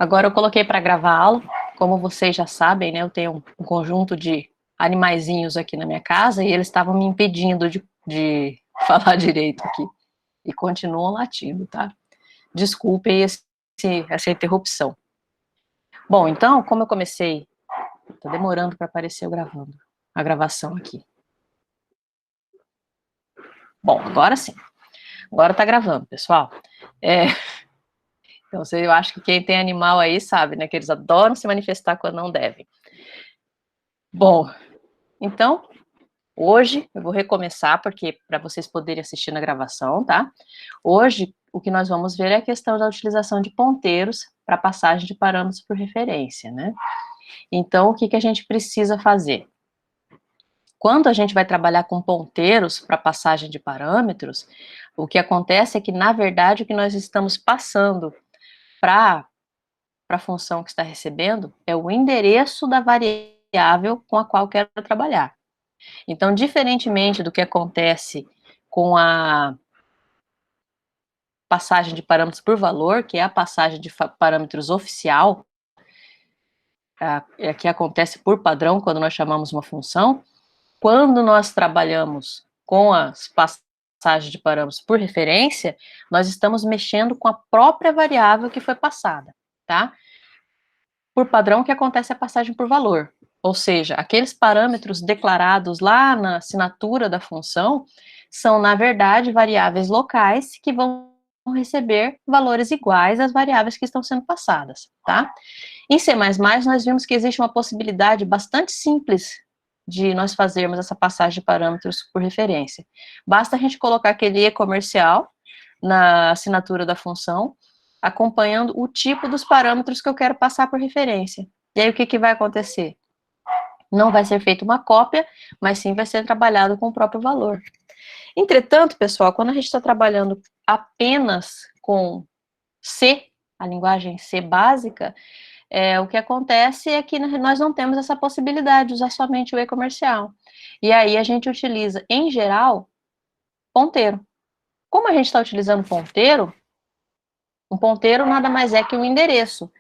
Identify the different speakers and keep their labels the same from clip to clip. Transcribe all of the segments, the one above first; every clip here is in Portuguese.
Speaker 1: Agora eu coloquei para gravar a aula. Como vocês já sabem, né, eu tenho um conjunto de animaizinhos aqui na minha casa e eles estavam me impedindo de falar direito aqui. E continuam latindo, tá? Desculpem essa interrupção. Bom, então, como eu comecei, tá demorando para aparecer eu gravando a gravação aqui. Bom, agora sim. Agora tá gravando, pessoal. Então, eu acho que quem tem animal aí sabe, né? Que eles adoram se manifestar quando não devem. Bom, então, hoje eu vou recomeçar, porque para vocês poderem assistir na gravação, tá? Hoje, o que nós vamos ver é a questão da utilização de ponteiros para passagem de parâmetros por referência, né? Então, o que, que a gente precisa fazer? Quando a gente vai trabalhar com ponteiros para passagem de parâmetros, o que acontece é que, na verdade, o que nós estamos passando para a função que está recebendo é o endereço da variável com a qual eu quero trabalhar. Então, diferentemente do que acontece com a passagem de parâmetros por valor, que é a passagem de parâmetros oficial, que acontece por padrão quando nós chamamos uma função, quando nós trabalhamos com as passagens de parâmetros por referência, nós estamos mexendo com a própria variável que foi passada, tá? Por padrão, o que acontece é a passagem por valor, ou seja, aqueles parâmetros declarados lá na assinatura da função são, na verdade, variáveis locais que vão receber valores iguais às variáveis que estão sendo passadas, tá? Em C++, nós vimos que existe uma possibilidade bastante simples de nós fazermos essa passagem de parâmetros por referência. Basta a gente colocar aquele E comercial na assinatura da função, acompanhando o tipo dos parâmetros que eu quero passar por referência. E aí o que, que vai acontecer? Não vai ser feita uma cópia, mas sim vai ser trabalhado com o próprio valor. Entretanto, pessoal, quando a gente está trabalhando apenas com C, a linguagem C básica, o que acontece é que nós não temos essa possibilidade de usar somente o E comercial. E aí a gente utiliza, em geral, ponteiro. Como a gente está utilizando ponteiro, um ponteiro nada mais é que um endereço.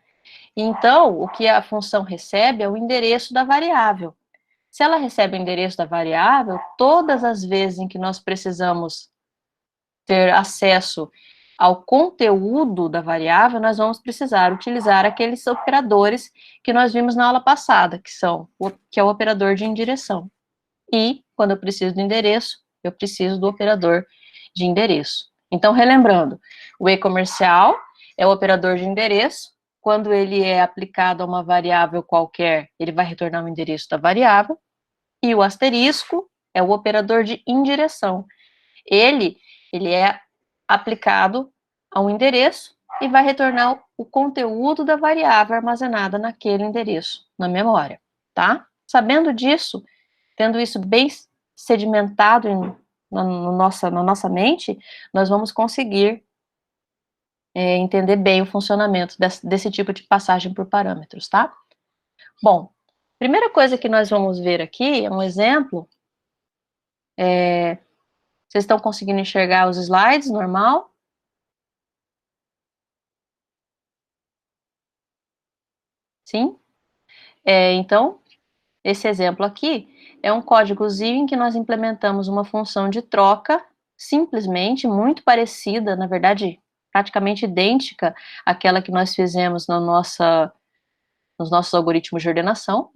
Speaker 1: Então, o que a função recebe é o endereço da variável. Se ela recebe o endereço da variável, todas as vezes em que nós precisamos ter acesso ao conteúdo da variável, nós vamos precisar utilizar aqueles operadores que nós vimos na aula passada, que é o operador de indireção. E, quando eu preciso do endereço, eu preciso do operador de endereço. Então, relembrando, o E comercial é o operador de endereço. Quando ele é aplicado a uma variável qualquer, ele vai retornar o endereço da variável. E o asterisco é o operador de indireção. Ele é aplicado a um endereço e vai retornar o conteúdo da variável armazenada naquele endereço, na memória, tá? Sabendo disso, tendo isso bem sedimentado na nossa mente, nós vamos conseguir entender bem o funcionamento desse tipo de passagem por parâmetros, tá? Bom, primeira coisa que nós vamos ver aqui é um exemplo. Vocês estão conseguindo enxergar os slides, normal? Sim? Então, esse exemplo aqui é um códigozinho em que nós implementamos uma função de troca, simplesmente muito parecida, na verdade, praticamente idêntica àquela que nós fizemos nos nossos algoritmos de ordenação,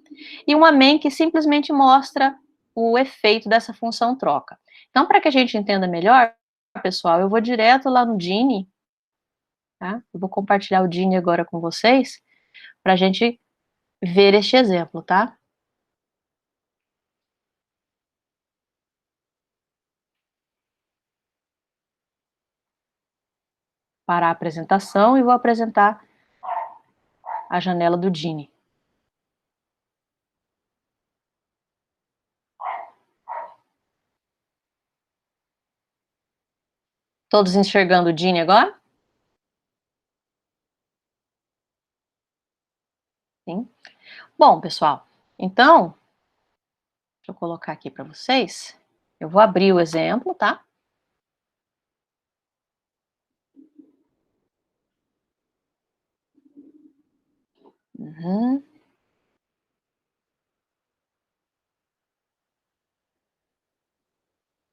Speaker 1: e uma main que simplesmente mostra o efeito dessa função troca. Então, para que a gente entenda melhor, pessoal, eu vou direto lá no Gini, tá? Eu vou compartilhar o Gini agora com vocês, para a gente ver este exemplo, tá? Parar a apresentação e vou apresentar a janela do Gini. Todos enxergando o Gini agora? Sim. Bom, pessoal, então, deixa eu colocar aqui para vocês. Eu vou abrir o exemplo, tá? Uhum.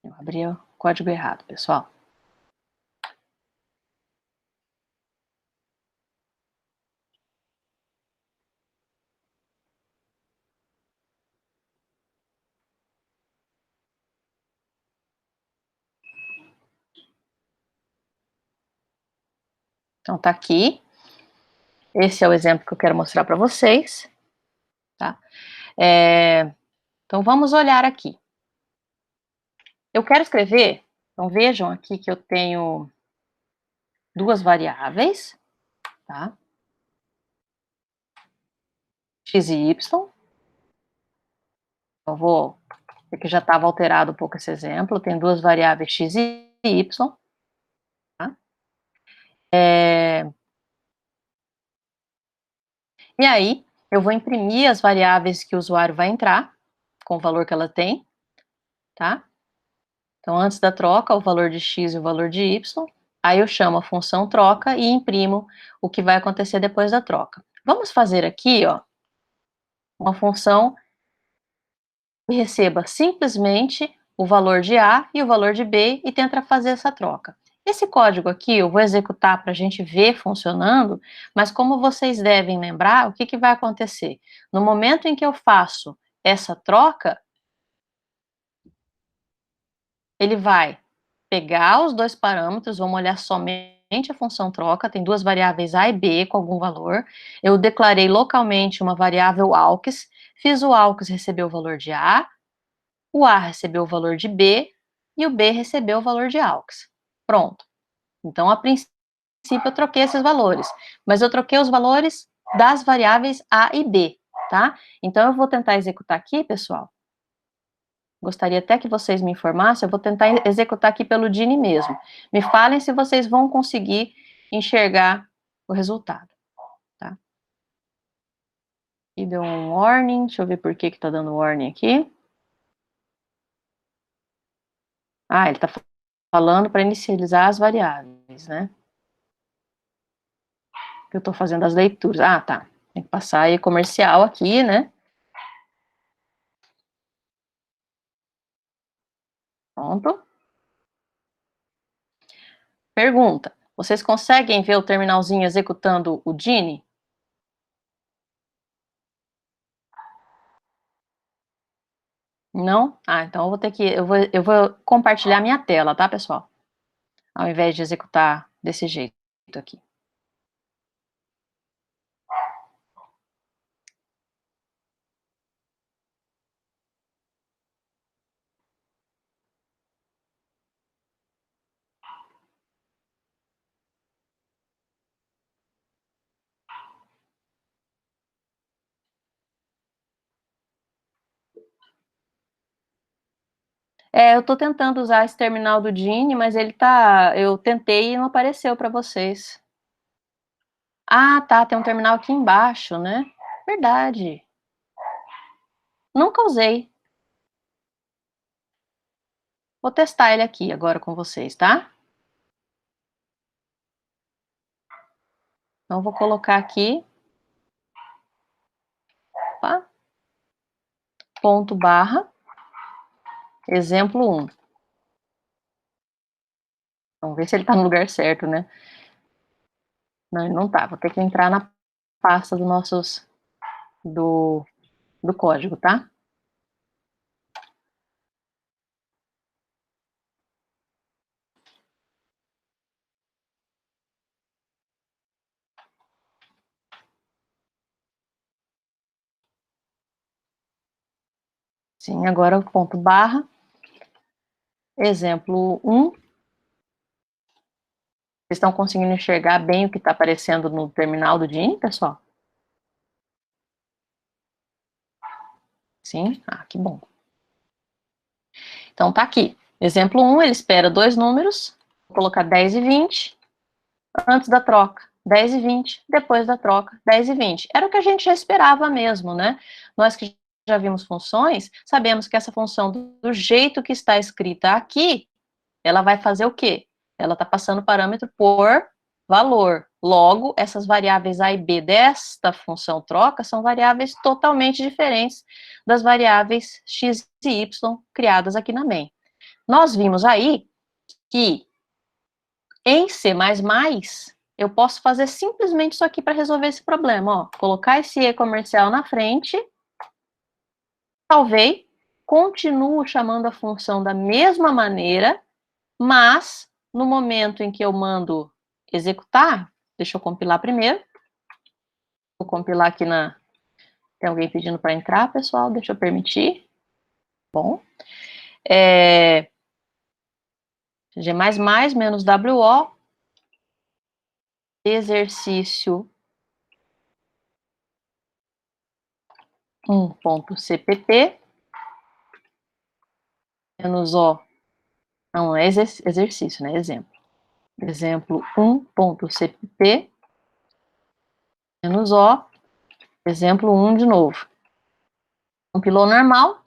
Speaker 1: Eu abri o código errado, pessoal. Então, tá aqui. Esse é o exemplo que eu quero mostrar para vocês, tá? Então, vamos olhar aqui. Eu quero escrever, então vejam aqui que eu tenho duas variáveis, tá? X e Y. Eu vou, porque já estava alterado um pouco esse exemplo, tem duas variáveis X e Y, tá? E aí, eu vou imprimir as variáveis que o usuário vai entrar, com o valor que ela tem, tá? Então, antes da troca, o valor de X e o valor de Y. Aí eu chamo a função troca e imprimo o que vai acontecer depois da troca. Vamos fazer aqui, ó, uma função que receba simplesmente o valor de A e o valor de B e tenta fazer essa troca. Esse código aqui eu vou executar para a gente ver funcionando, mas como vocês devem lembrar, o que, que vai acontecer? No momento em que eu faço essa troca, ele vai pegar os dois parâmetros, vamos olhar somente a função troca, tem duas variáveis A e B com algum valor, eu declarei localmente uma variável AUX, fiz o AUX receber o valor de A, o A recebeu o valor de B e o B recebeu o valor de AUX. Pronto. Então, a princípio, eu troquei esses valores, mas eu troquei os valores das variáveis A e B, tá? Então, eu vou tentar executar aqui, pessoal. Gostaria até que vocês me informassem, eu vou tentar executar aqui pelo Dini mesmo. Me falem se vocês vão conseguir enxergar o resultado, tá? E deu um warning, deixa eu ver por que que tá dando warning aqui. Ah, ele tá falando para inicializar as variáveis, né? Eu tô fazendo as leituras. Ah, tá. Tem que passar aí comercial aqui, né? Pronto. Pergunta: vocês conseguem ver o terminalzinho executando o Dini? Não? Ah, então eu vou ter que. Eu vou compartilhar minha tela, tá, pessoal? Ao invés de executar desse jeito aqui. Eu tô tentando usar esse terminal do Dini, mas ele tá. Eu tentei e não apareceu para vocês. Ah, tá. Tem um terminal aqui embaixo, né? Verdade. Nunca usei. Vou testar ele aqui agora com vocês, tá? Então, vou colocar aqui, opa, ponto barra, exemplo 1. Vamos ver se ele está no lugar certo, né? Não, ele não tá. Vou ter que entrar na pasta do, do código, tá? Sim, agora o ponto barra, exemplo 1. Vocês estão conseguindo enxergar bem o que está aparecendo no terminal do Dini, pessoal? Sim? Ah, que bom. Então tá aqui. Exemplo 1, ele espera dois números, vou colocar 10 e 20, antes da troca, 10 e 20, depois da troca, 10 e 20. Era o que a gente já esperava mesmo, né? Nós que já vimos funções, sabemos que essa função, do jeito que está escrita aqui, ela vai fazer o quê? Ela está passando parâmetro por valor. Logo, essas variáveis A e B desta função troca são variáveis totalmente diferentes das variáveis x e y criadas aqui na main. Nós vimos aí que em C++, eu posso fazer simplesmente isso aqui para resolver esse problema, ó. Colocar esse E comercial na frente, salvei, continuo chamando a função da mesma maneira, mas no momento em que eu mando executar, deixa eu compilar primeiro. Vou compilar aqui na... Tem alguém pedindo para entrar, pessoal? Deixa eu permitir. Bom. G++ menos WO, exercício 1.cpp, menos O, não é exercício, né? Exemplo 1.cpp, menos O, exemplo 1 de novo. Compilou normal,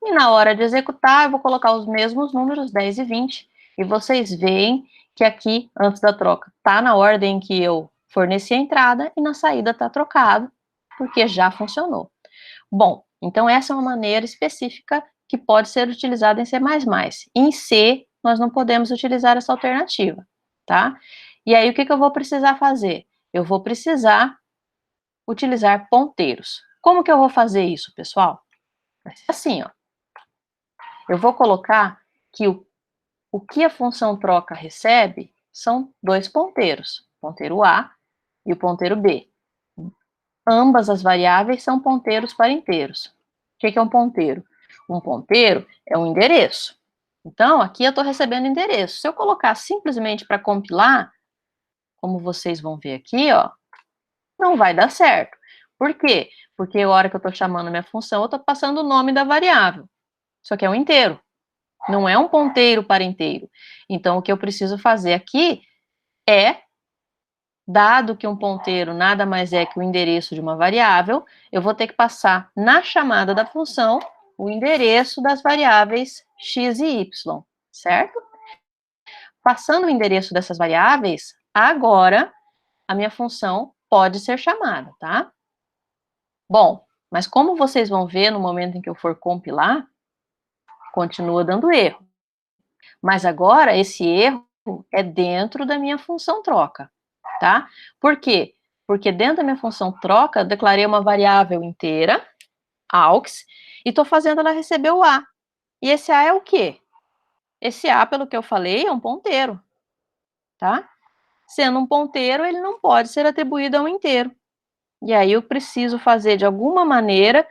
Speaker 1: e na hora de executar, eu vou colocar os mesmos números, 10 e 20, e vocês veem que aqui, antes da troca, tá na ordem que eu forneci a entrada, e na saída tá trocado, porque já funcionou. Bom, então essa é uma maneira específica que pode ser utilizada em C++. Em C, nós não podemos utilizar essa alternativa, tá? E aí, o que eu vou precisar fazer? Eu vou precisar utilizar ponteiros. Como que eu vou fazer isso, pessoal? Vai ser assim, ó. Eu vou colocar que o que a função troca recebe são dois ponteiros, o ponteiro A e o ponteiro B. Ambas as variáveis são ponteiros para inteiros. O que é um ponteiro? Um ponteiro é um endereço. Então, aqui eu estou recebendo endereço. Se eu colocar simplesmente para compilar, como vocês vão ver aqui, ó, não vai dar certo. Por quê? Porque a hora que eu estou chamando minha função, eu estou passando o nome da variável. Isso aqui é um inteiro. Não é um ponteiro para inteiro. Então, o que eu preciso fazer aqui é, dado que um ponteiro nada mais é que o endereço de uma variável, eu vou ter que passar na chamada da função o endereço das variáveis x e y, certo? Passando o endereço dessas variáveis, agora a minha função pode ser chamada, tá? Bom, mas como vocês vão ver no momento em que eu for compilar, continua dando erro. Mas agora esse erro é dentro da minha função troca, tá? Por quê? Porque dentro da minha função troca, eu declarei uma variável inteira, aux, e estou fazendo ela receber o A. E esse A é o quê? Esse A, pelo que eu falei, é um ponteiro, tá? Sendo um ponteiro, ele não pode ser atribuído a um inteiro. E aí eu preciso fazer de alguma maneira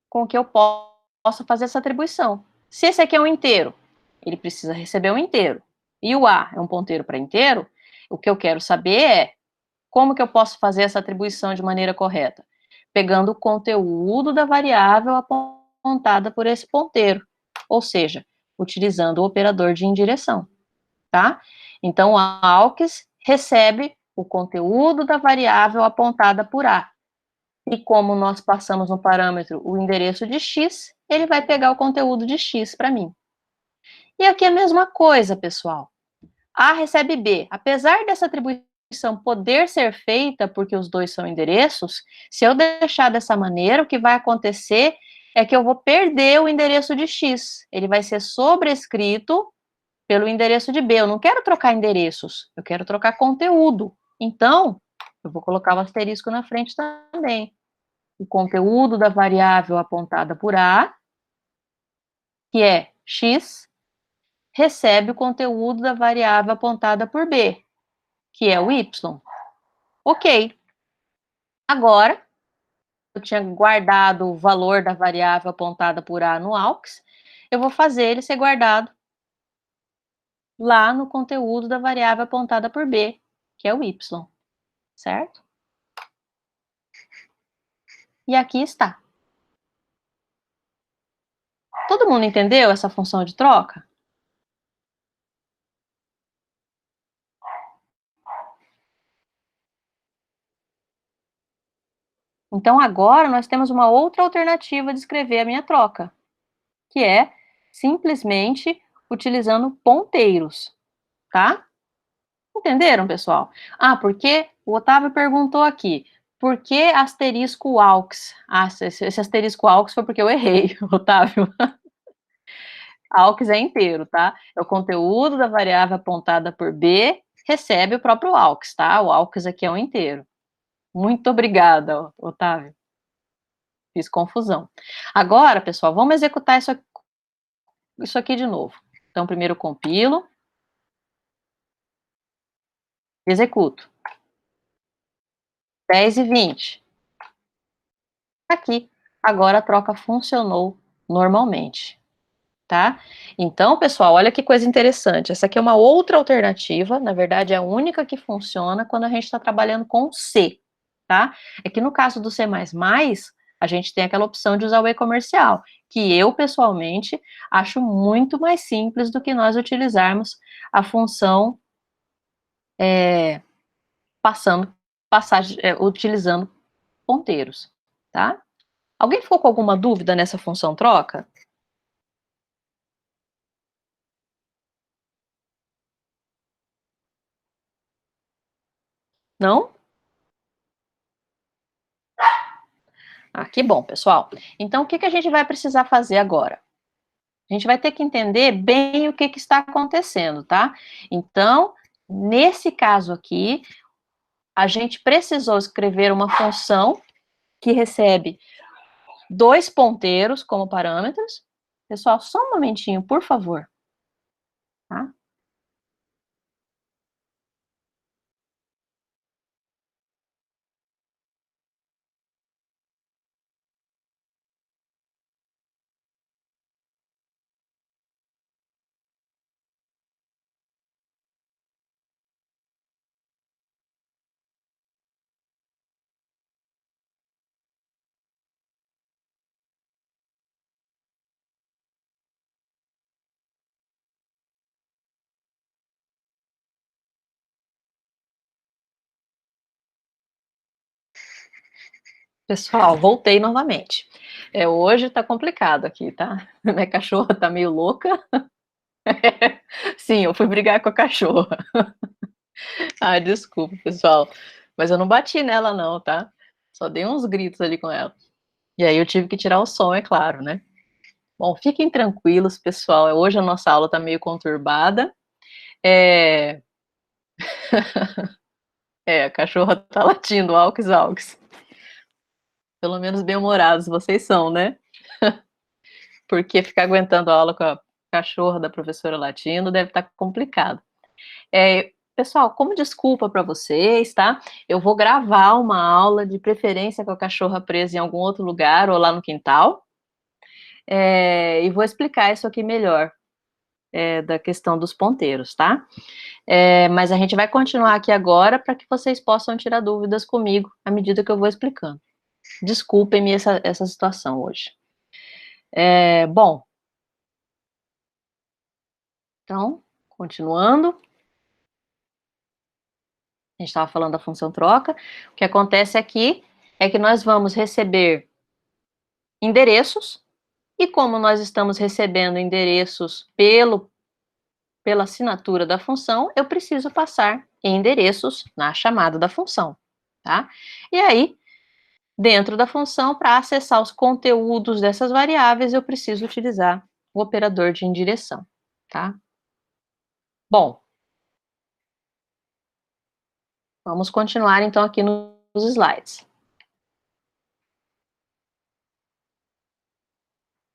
Speaker 1: com que eu possa fazer essa atribuição. Se esse aqui é um inteiro, ele precisa receber um inteiro. E o A é um ponteiro para inteiro, o que eu quero saber é como que eu posso fazer essa atribuição de maneira correta? Pegando o conteúdo da variável apontada por esse ponteiro, ou seja, utilizando o operador de indireção, tá? Então, a aux recebe o conteúdo da variável apontada por A. E como nós passamos no parâmetro o endereço de x, ele vai pegar o conteúdo de x para mim. E aqui é a mesma coisa, pessoal. A recebe B. Apesar dessa atribuição poder ser feita porque os dois são endereços, se eu deixar dessa maneira, o que vai acontecer é que eu vou perder o endereço de x. Ele vai ser sobrescrito pelo endereço de B. Eu não quero trocar endereços, eu quero trocar conteúdo. Então, eu vou colocar o asterisco na frente também. O conteúdo da variável apontada por A, que é x, recebe o conteúdo da variável apontada por B, que é o y. Ok. Agora, eu tinha guardado o valor da variável apontada por A no aux, eu vou fazer ele ser guardado lá no conteúdo da variável apontada por B, que é o y, certo? E aqui está. Todo mundo entendeu essa função de troca? Então, agora nós temos uma outra alternativa de escrever a minha troca, que é simplesmente utilizando ponteiros, tá? Entenderam, pessoal? Ah, porque o Otávio perguntou aqui, por que asterisco aux? Ah, esse asterisco aux foi porque eu errei, Otávio. Aux é inteiro, tá? É o conteúdo da variável apontada por B recebe o próprio aux, tá? O aux aqui é um inteiro. Muito obrigada, Otávio. Fiz confusão. Agora, pessoal, vamos executar isso aqui de novo. Então, primeiro eu compilo, executo. 10 e 20. Aqui. Agora a troca funcionou normalmente, tá? Então, pessoal, olha que coisa interessante. Essa aqui é uma outra alternativa, na verdade, é a única que funciona quando a gente está trabalhando com C, tá? É que no caso do C, a gente tem aquela opção de usar o e-comercial, que eu, pessoalmente, acho muito mais simples do que nós utilizarmos a função passando, utilizando ponteiros, tá? Alguém ficou com alguma dúvida nessa função troca? Não? Ah, que bom, pessoal. Então, o que a gente vai precisar fazer agora? A gente vai ter que entender bem o que está acontecendo, tá? Então, nesse caso aqui, a gente precisou escrever uma função que recebe dois ponteiros como parâmetros. Pessoal, só um momentinho, por favor. Tá? Pessoal, voltei novamente. Hoje tá complicado aqui, tá? Minha cachorra tá meio louca. Sim, eu fui brigar com a cachorra. Ah, desculpa, pessoal. Mas eu não bati nela, não, tá? Só dei uns gritos ali com ela. E aí eu tive que tirar o som, é claro, né? Bom, fiquem tranquilos, pessoal. Hoje a nossa aula tá meio conturbada. É, a cachorra tá latindo, aux, aux. Pelo menos bem-humorados vocês são, né? Porque ficar aguentando a aula com a cachorra da professora latindo deve estar complicado. Pessoal, como desculpa para vocês, tá? Eu vou gravar uma aula, de preferência com a cachorra presa em algum outro lugar ou lá no quintal, e vou explicar isso aqui melhor, da questão dos ponteiros, tá? Mas a gente vai continuar aqui agora para que vocês possam tirar dúvidas comigo à medida que eu vou explicando. Desculpem-me essa situação hoje. Bom, então, continuando, a gente estava falando da função troca. O que acontece aqui é que nós vamos receber endereços, e como nós estamos recebendo endereços pela assinatura da função, eu preciso passar endereços na chamada da função, tá? E aí, dentro da função, para acessar os conteúdos dessas variáveis, eu preciso utilizar o operador de indireção, tá? Bom, vamos continuar então aqui nos slides.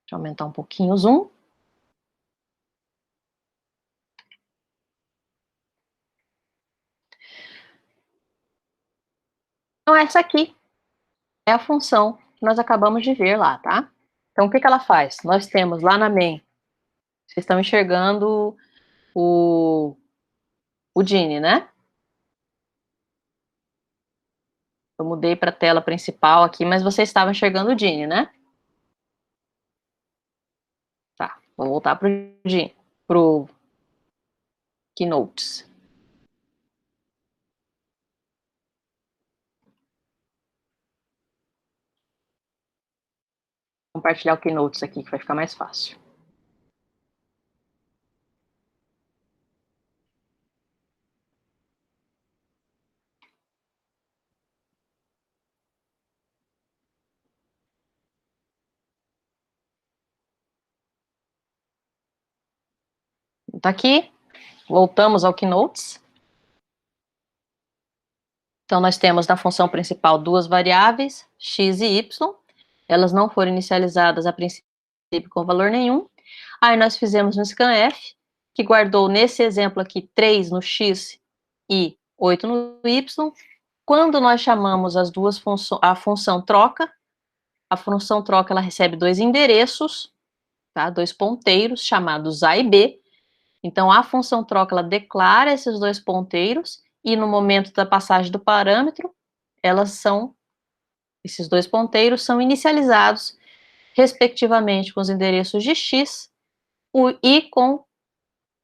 Speaker 1: Deixa eu aumentar um pouquinho o zoom. Então, essa aqui é a função que nós acabamos de ver lá, tá? Então, o que ela faz? Nós temos lá na main, vocês estão enxergando o Gini, né? Eu mudei para a tela principal aqui, mas você estava enxergando o Gini, né? Tá, vou voltar para o Gini, para o Keynotes. Vou compartilhar o Keynotes aqui, que vai ficar mais fácil. tá aqui, voltamos ao Keynotes. Então, nós temos na função principal duas variáveis, x e y. Elas não foram inicializadas a princípio com valor nenhum. Aí nós fizemos um scanf, que guardou nesse exemplo aqui 3 no x e 8 no y. Quando nós chamamos as duas a função troca ela recebe dois endereços, tá? Dois ponteiros chamados A e B. Então, a função troca ela declara esses dois ponteiros e no momento da passagem do parâmetro, esses dois ponteiros são inicializados, respectivamente, com os endereços de x e com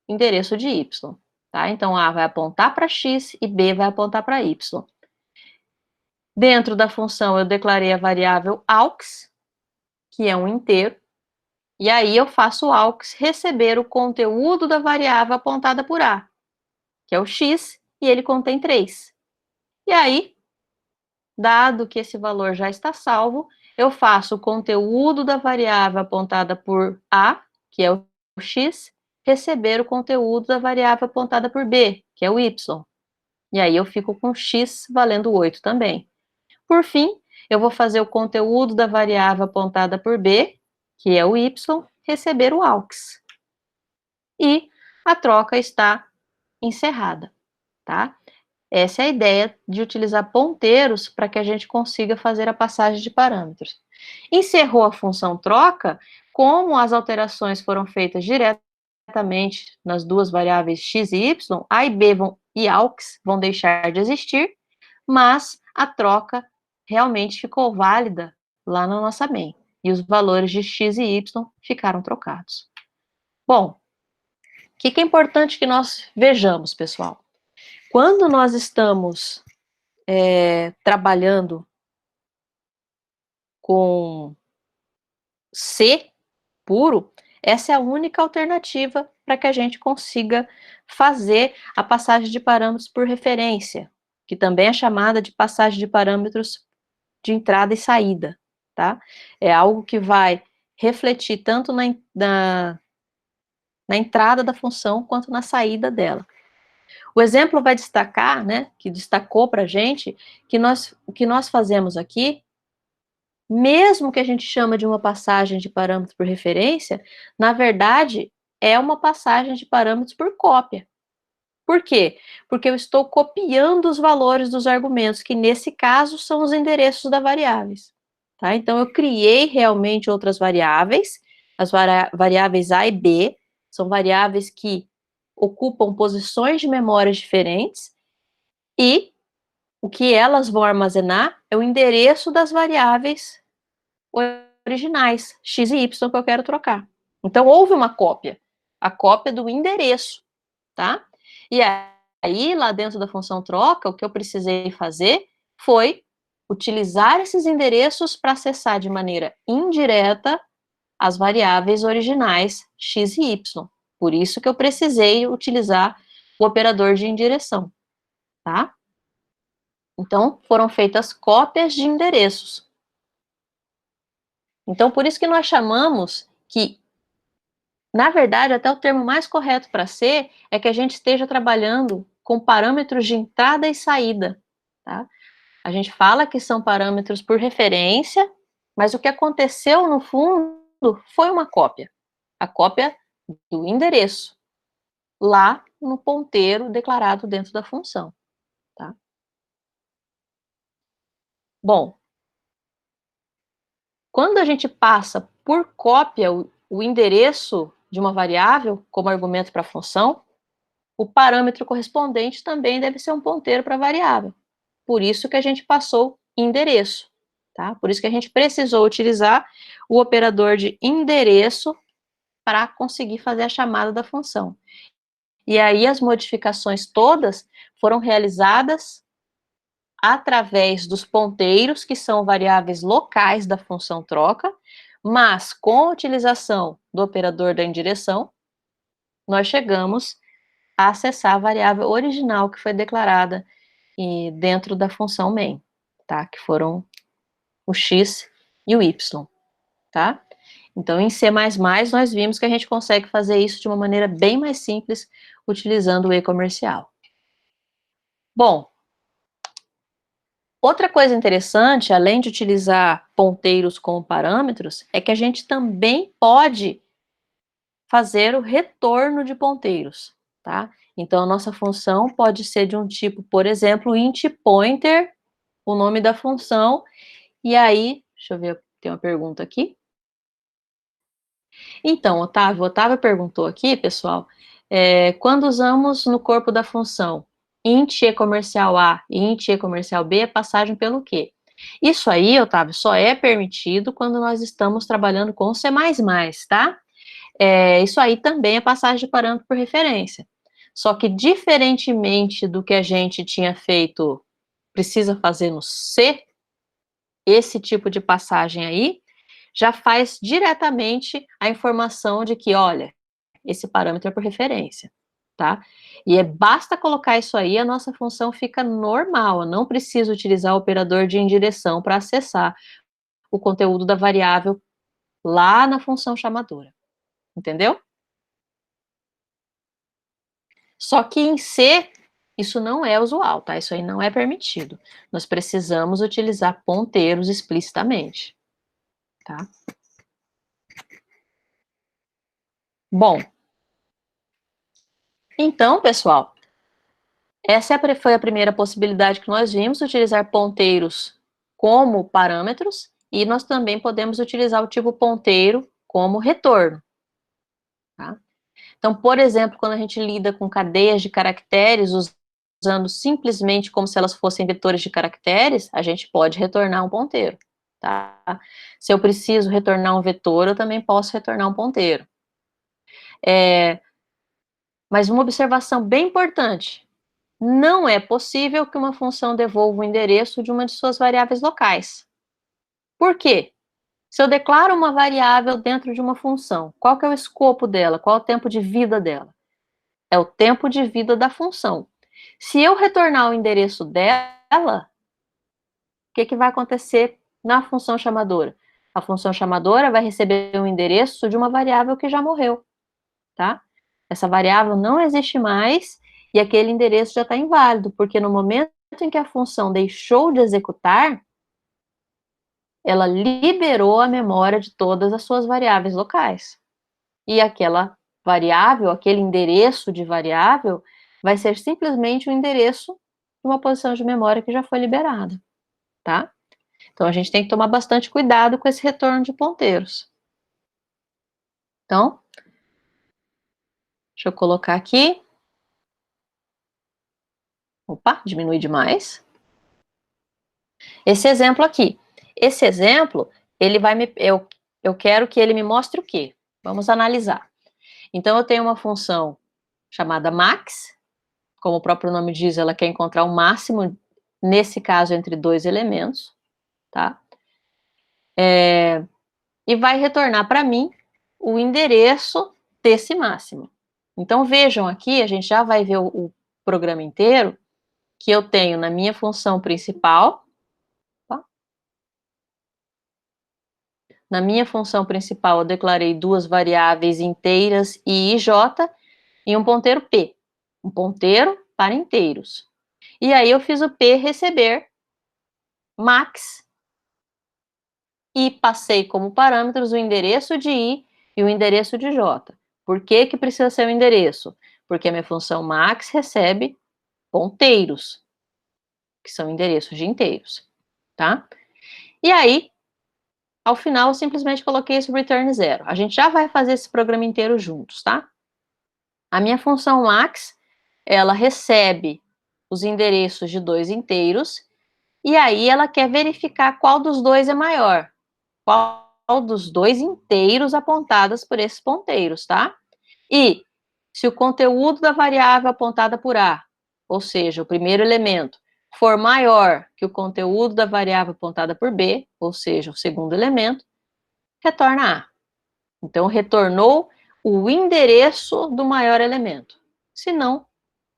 Speaker 1: endereço de y. Tá? Então, A vai apontar para x e B vai apontar para y. Dentro da função, eu declarei a variável aux, que é um inteiro, e aí eu faço o aux receber o conteúdo da variável apontada por A, que é o x, e ele contém 3. E aí, dado que esse valor já está salvo, eu faço o conteúdo da variável apontada por A, que é o x, receber o conteúdo da variável apontada por B, que é o y. E aí eu fico com x valendo 8 também. Por fim, eu vou fazer o conteúdo da variável apontada por B, que é o y, receber o aux. E a troca está encerrada, tá? Essa é a ideia de utilizar ponteiros para que a gente consiga fazer a passagem de parâmetros. Encerrou a função troca, como as alterações foram feitas diretamente nas duas variáveis x e y, A e B e aux vão deixar de existir, mas a troca realmente ficou válida lá na nossa main, e os valores de x e y ficaram trocados. Bom, o que é importante que nós vejamos, pessoal? Quando nós estamos trabalhando com C puro, essa é a única alternativa para que a gente consiga fazer a passagem de parâmetros por referência, que também é chamada de passagem de parâmetros de entrada e saída, tá? É algo que vai refletir tanto na entrada da função quanto na saída dela. O exemplo vai destacar, né, que destacou para a gente, que o que nós fazemos aqui, mesmo que a gente chama de uma passagem de parâmetros por referência, na verdade, é uma passagem de parâmetros por cópia. Por quê? Porque eu estou copiando os valores dos argumentos, que nesse caso são os endereços das variáveis. Tá? Então, eu criei realmente outras variáveis, as variáveis A e B, são variáveis que ocupam posições de memórias diferentes, e o que elas vão armazenar é o endereço das variáveis originais, x e y, que eu quero trocar. Então, houve uma cópia, a cópia do endereço, tá? E aí, lá dentro da função troca, o que eu precisei fazer foi utilizar esses endereços para acessar de maneira indireta as variáveis originais x e y. Por isso que eu precisei utilizar o operador de indireção, tá? Então, foram feitas cópias de endereços. Então, por isso que nós chamamos que, na verdade, até o termo mais correto para ser é que a gente esteja trabalhando com parâmetros de entrada e saída, tá? A gente fala que são parâmetros por referência, mas o que aconteceu no fundo foi uma cópia. A cópia do endereço, lá no ponteiro declarado dentro da função, tá? Bom, quando a gente passa por cópia o endereço de uma variável como argumento para a função, o parâmetro correspondente também deve ser um ponteiro para a variável. Por isso que a gente passou endereço, tá? Por isso que a gente precisou utilizar o operador de endereço para conseguir fazer a chamada da função. E aí as modificações todas foram realizadas através dos ponteiros, que são variáveis locais da função troca, mas com a utilização do operador da indireção, nós chegamos a acessar a variável original que foi declarada dentro da função main, tá? Que foram o x e o y, tá? Então, em C++, nós vimos que a gente consegue fazer isso de uma maneira bem mais simples, utilizando o e-comercial. Bom, outra coisa interessante, além de utilizar ponteiros como parâmetros, é que a gente também pode fazer o retorno de ponteiros, tá? Então, a nossa função pode ser de um tipo, por exemplo, int pointer, o nome da função, e aí, deixa eu ver, tem uma pergunta aqui. Então, o Otávio perguntou aqui, pessoal, quando usamos no corpo da função int e comercial A e int e comercial B, é passagem pelo quê? Isso aí, Otávio, só é permitido quando nós estamos trabalhando com C++, tá? Isso aí também é passagem de parâmetro por referência. Só que, diferentemente do que a gente tinha feito, precisa fazer no C, esse tipo de passagem aí já faz diretamente a informação de que, olha, esse parâmetro é por referência, tá? E basta colocar isso aí, a nossa função fica normal, eu não preciso utilizar o operador de indireção para acessar o conteúdo da variável lá na função chamadora, entendeu? Só que em C, isso não é usual, tá? Isso aí não é permitido. Nós precisamos utilizar ponteiros explicitamente, tá? Bom, então, pessoal, essa foi a primeira possibilidade que nós vimos, utilizar ponteiros como parâmetros, e nós também podemos utilizar o tipo ponteiro como retorno, tá? Então, por exemplo, quando a gente lida com cadeias de caracteres, usando simplesmente como se elas fossem vetores de caracteres, a gente pode retornar um ponteiro, tá? Se eu preciso retornar um vetor, eu também posso retornar um ponteiro. Mas uma observação bem importante, não é possível que uma função devolva o endereço de uma de suas variáveis locais. Por quê? Se eu declaro uma variável dentro de uma função, qual que é o escopo dela? Qual é o tempo de vida dela? É o tempo de vida da função. Se eu retornar o endereço dela, o que vai acontecer na função chamadora? A função chamadora vai receber um endereço de uma variável que já morreu, tá? Essa variável não existe mais e aquele endereço já está inválido, porque no momento em que a função deixou de executar, ela liberou a memória de todas as suas variáveis locais. E aquela variável, aquele endereço de variável, vai ser simplesmente o endereço de uma posição de memória que já foi liberada, tá? Então, a gente tem que tomar bastante cuidado com esse retorno de ponteiros. Então, deixa eu colocar aqui. Opa, diminui demais. Esse exemplo aqui. Esse exemplo, ele vai me... Eu quero que ele me mostre o quê? Vamos analisar. Então, eu tenho uma função chamada max, como o próprio nome diz, ela quer encontrar o máximo, nesse caso, entre dois elementos, tá? E vai retornar para mim o endereço desse máximo. Então, vejam aqui, a gente já vai ver o programa inteiro, que eu tenho na minha função principal, tá? Na minha função principal, eu declarei duas variáveis inteiras i e j e um ponteiro p, um ponteiro para inteiros. E aí eu fiz o p receber max e passei como parâmetros o endereço de i e o endereço de j. Por que que precisa ser o endereço? Porque a minha função max recebe ponteiros, que são endereços de inteiros, tá? E aí, ao final, eu simplesmente coloquei esse return 0. A gente já vai fazer esse programa inteiro juntos, tá? A minha função max, ela recebe os endereços de dois inteiros, e aí ela quer verificar qual dos dois é maior. Qual dos dois inteiros apontados por esses ponteiros, tá? E se o conteúdo da variável apontada por A, ou seja, o primeiro elemento, for maior que o conteúdo da variável apontada por B, ou seja, o segundo elemento, retorna A. Então, retornou o endereço do maior elemento. Se não,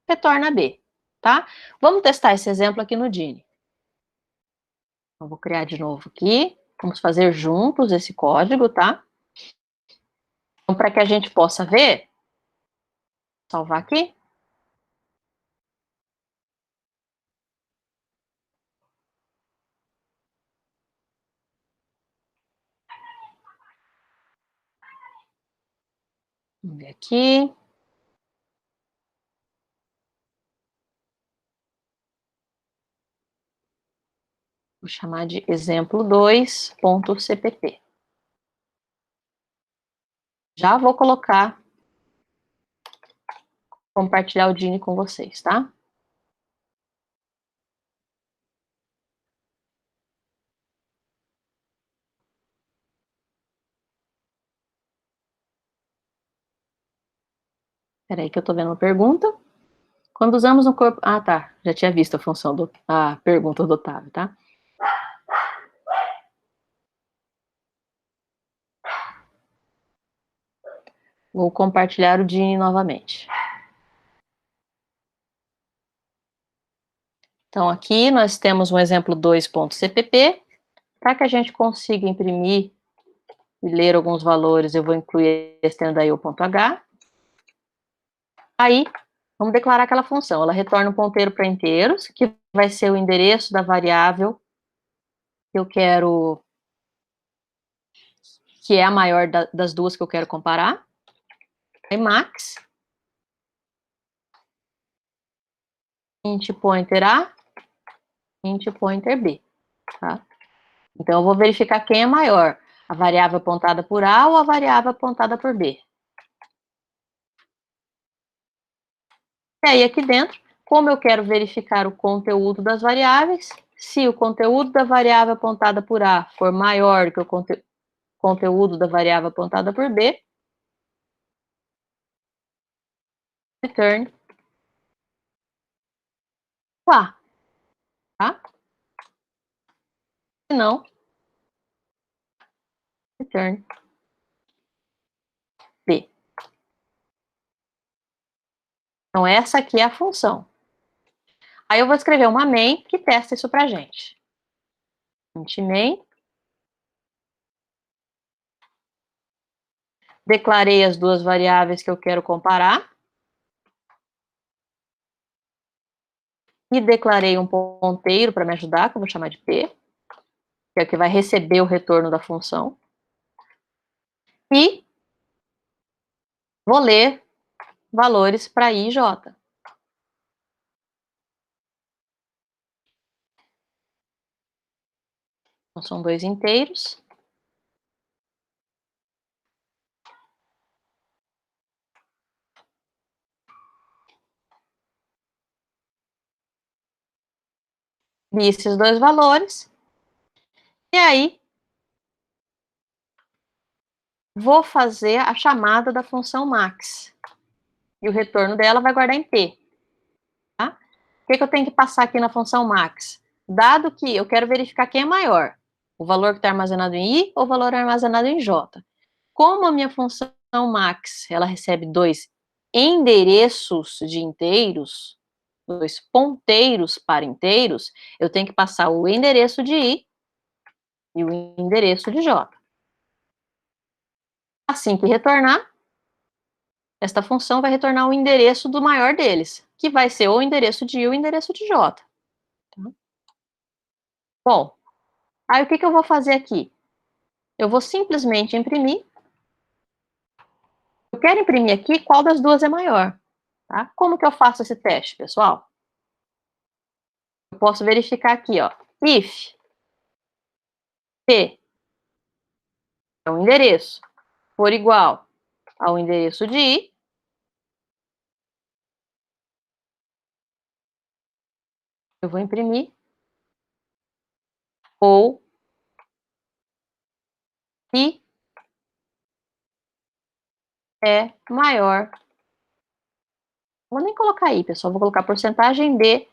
Speaker 1: retorna B, tá? Vamos testar esse exemplo aqui no Dini. Então, vou criar de novo aqui. Vamos fazer juntos esse código, tá? para que a gente possa ver, salvar aqui. Vamos ver aqui. Vou chamar de exemplo 2.cpp. Já vou colocar, compartilhar o Dini com vocês, tá? Espera aí que eu tô vendo uma pergunta. Quando usamos no corpo... Ah, tá. Já tinha visto a função a pergunta do Otávio, tá? Vou compartilhar o Dini novamente. Então, aqui nós temos um exemplo 2.cpp. Para que a gente consiga imprimir e ler alguns valores, eu vou incluir extenda.h. Aí, vamos declarar aquela função. Ela retorna um ponteiro para inteiros, que vai ser o endereço da variável que eu quero, que é a maior das duas que eu quero comparar. Aí, max, int pointer A, int pointer B, tá? Então, eu vou verificar quem é maior, a variável apontada por A ou a variável apontada por B. E aí, aqui dentro, como eu quero verificar o conteúdo das variáveis, se o conteúdo da variável apontada por A for maior que o conteúdo da variável apontada por B, return o A, tá? Se não, return B. Então, essa aqui é a função. Aí eu vou escrever uma main que testa isso pra gente. Int main. Declarei as duas variáveis que eu quero comparar. E declarei um ponteiro para me ajudar, que eu vou chamar de P, que é o que vai receber o retorno da função. E vou ler valores para I e J. Então, são dois inteiros. Li esses dois valores. E aí, vou fazer a chamada da função max. E o retorno dela vai guardar em P. Tá? O que eu tenho que passar aqui na função max? Dado que eu quero verificar quem é maior, o valor que está armazenado em I ou o valor armazenado em J. Como a minha função max, ela recebe dois endereços de inteiros, dois ponteiros para inteiros, eu tenho que passar o endereço de I e o endereço de J. Assim que retornar, esta função vai retornar o endereço do maior deles, que vai ser o endereço de I ou o endereço de J. Tá? Bom, aí o que eu vou fazer aqui? Eu vou simplesmente imprimir. Eu quero imprimir aqui qual das duas é maior. Tá? Como que eu faço esse teste, pessoal? Eu posso verificar aqui, ó. If P é um endereço for igual ao endereço de I, eu vou imprimir, ou I é maior. Vou nem colocar I, pessoal, vou colocar porcentagem D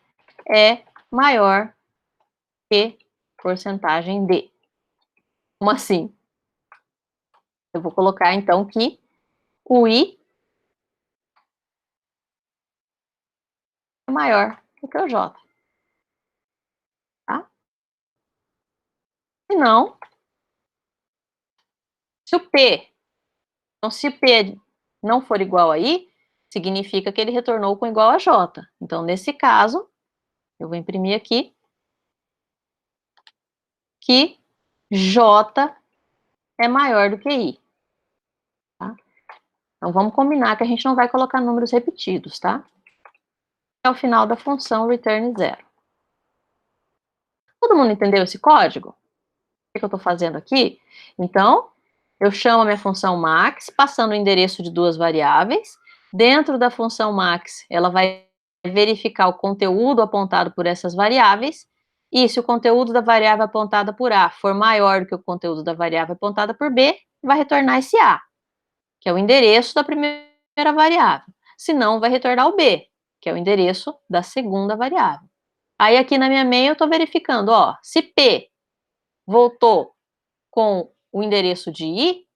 Speaker 1: é maior que porcentagem D. Como assim? Eu vou colocar, então, que o I é maior do que o J. Tá? Se não, se o P Então, se P não for igual a I, significa que ele retornou com igual a J. Então, nesse caso, eu vou imprimir aqui que J é maior do que I. Tá? Então, vamos combinar que a gente não vai colocar números repetidos, tá? É o final da função return 0. Todo mundo entendeu esse código? O que eu estou fazendo aqui? Então, eu chamo a minha função max, passando o endereço de duas variáveis. Dentro da função max, ela vai verificar o conteúdo apontado por essas variáveis. E se o conteúdo da variável apontada por A for maior do que o conteúdo da variável apontada por B, vai retornar esse A, que é o endereço da primeira variável. Se não, vai retornar o B, que é o endereço da segunda variável. Aí aqui na minha main eu estou verificando, ó, se P voltou com o endereço de I,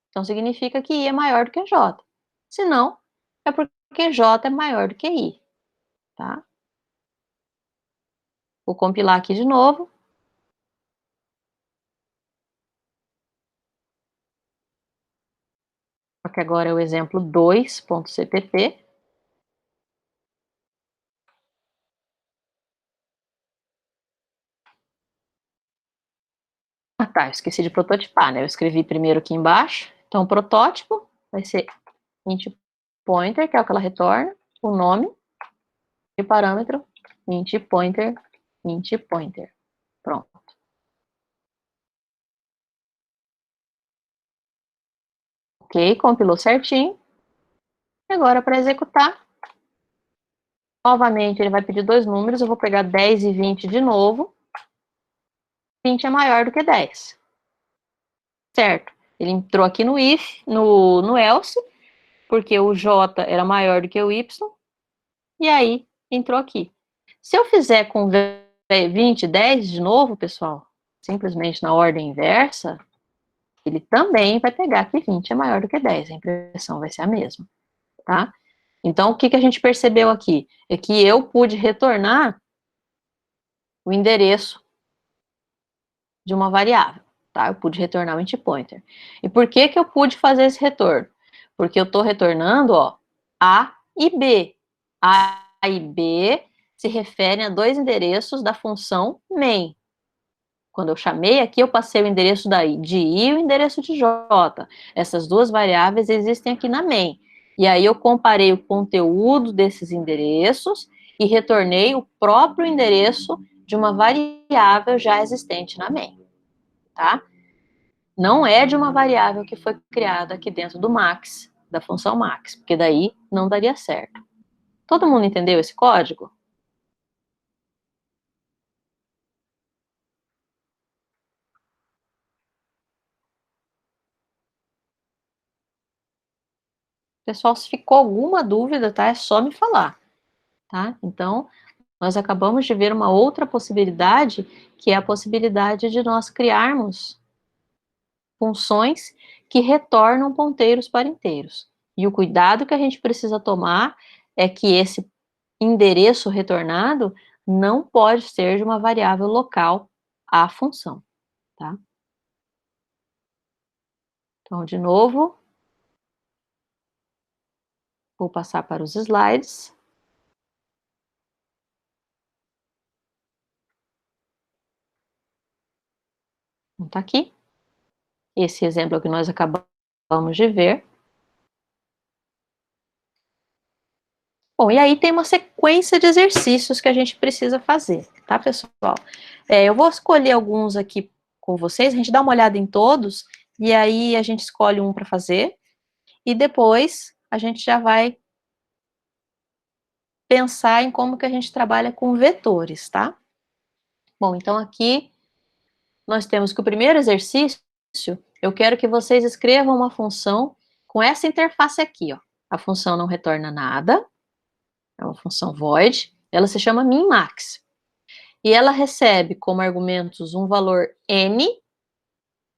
Speaker 1: então significa que I é maior do que J. Se não, é porque J é maior do que I, tá? Vou compilar aqui de novo. Porque agora é o exemplo 2.cpp. Ah, tá, eu esqueci de prototipar, né? Eu escrevi primeiro aqui embaixo. Então, o protótipo vai ser int pointer, que é o que ela retorna, o nome e o parâmetro int pointer, int pointer. Pronto. Ok, compilou certinho. E agora, para executar, novamente ele vai pedir dois números. Eu vou pegar 10 e 20 de novo. 20 é maior do que 10. Certo. Ele entrou aqui no if, no else, porque o J era maior do que o Y, e aí entrou aqui. Se eu fizer com 20 e 10 de novo, pessoal, simplesmente na ordem inversa, ele também vai pegar que 20 é maior do que 10, a impressão vai ser a mesma, tá? Então, o que a gente percebeu aqui? É que eu pude retornar o endereço de uma variável, tá? Eu pude retornar o int pointer. E por que eu pude fazer esse retorno? Porque eu estou retornando, ó, A e B. A e B se referem a dois endereços da função main. Quando eu chamei aqui, eu passei o endereço de I e o endereço de J. Essas duas variáveis existem aqui na main. E aí eu comparei o conteúdo desses endereços e retornei o próprio endereço de uma variável já existente na main, tá? Não é de uma variável que foi criada aqui dentro do max, da função max, porque daí não daria certo. Todo mundo entendeu esse código? Pessoal, se ficou alguma dúvida, tá? É só me falar, tá? Então, nós acabamos de ver uma outra possibilidade, que é a possibilidade de nós criarmos funções que retornam ponteiros para inteiros. E o cuidado que a gente precisa tomar é que esse endereço retornado não pode ser de uma variável local à função, tá? Então, de novo, vou passar para os slides. Então, tá aqui. Esse exemplo que nós acabamos de ver. Bom, e aí tem uma sequência de exercícios que a gente precisa fazer, tá, pessoal? Eu vou escolher alguns aqui com vocês, a gente dá uma olhada em todos, e aí a gente escolhe um para fazer, e depois a gente já vai pensar em como que a gente trabalha com vetores, tá? Bom, então aqui nós temos que o primeiro exercício, eu quero que vocês escrevam uma função com essa interface aqui, ó. A função não retorna nada, é uma função void, ela se chama minmax. E ela recebe como argumentos um valor n,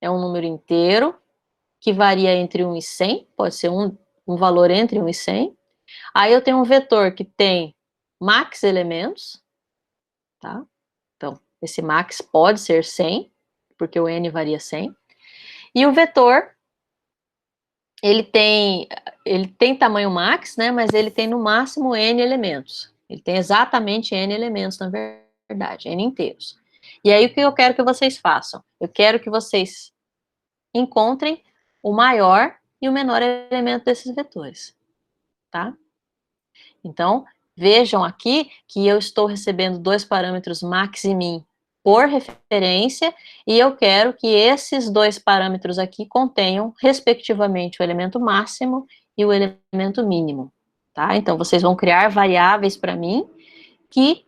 Speaker 1: é um número inteiro, que varia entre 1 e 100, pode ser um valor entre 1 e 100. Aí eu tenho um vetor que tem max elementos, tá? Então, esse max pode ser 100, porque o n varia 100. E o vetor ele tem tamanho max, né, mas ele tem no máximo n elementos. Ele tem exatamente n elementos, na verdade, n inteiros. E aí, o que eu quero que vocês façam? Eu quero que vocês encontrem o maior e o menor elemento desses vetores, tá? Então, vejam aqui que eu estou recebendo dois parâmetros max e min por referência, e eu quero que esses dois parâmetros aqui contenham, respectivamente, o elemento máximo e o elemento mínimo, tá? Então, vocês vão criar variáveis para mim que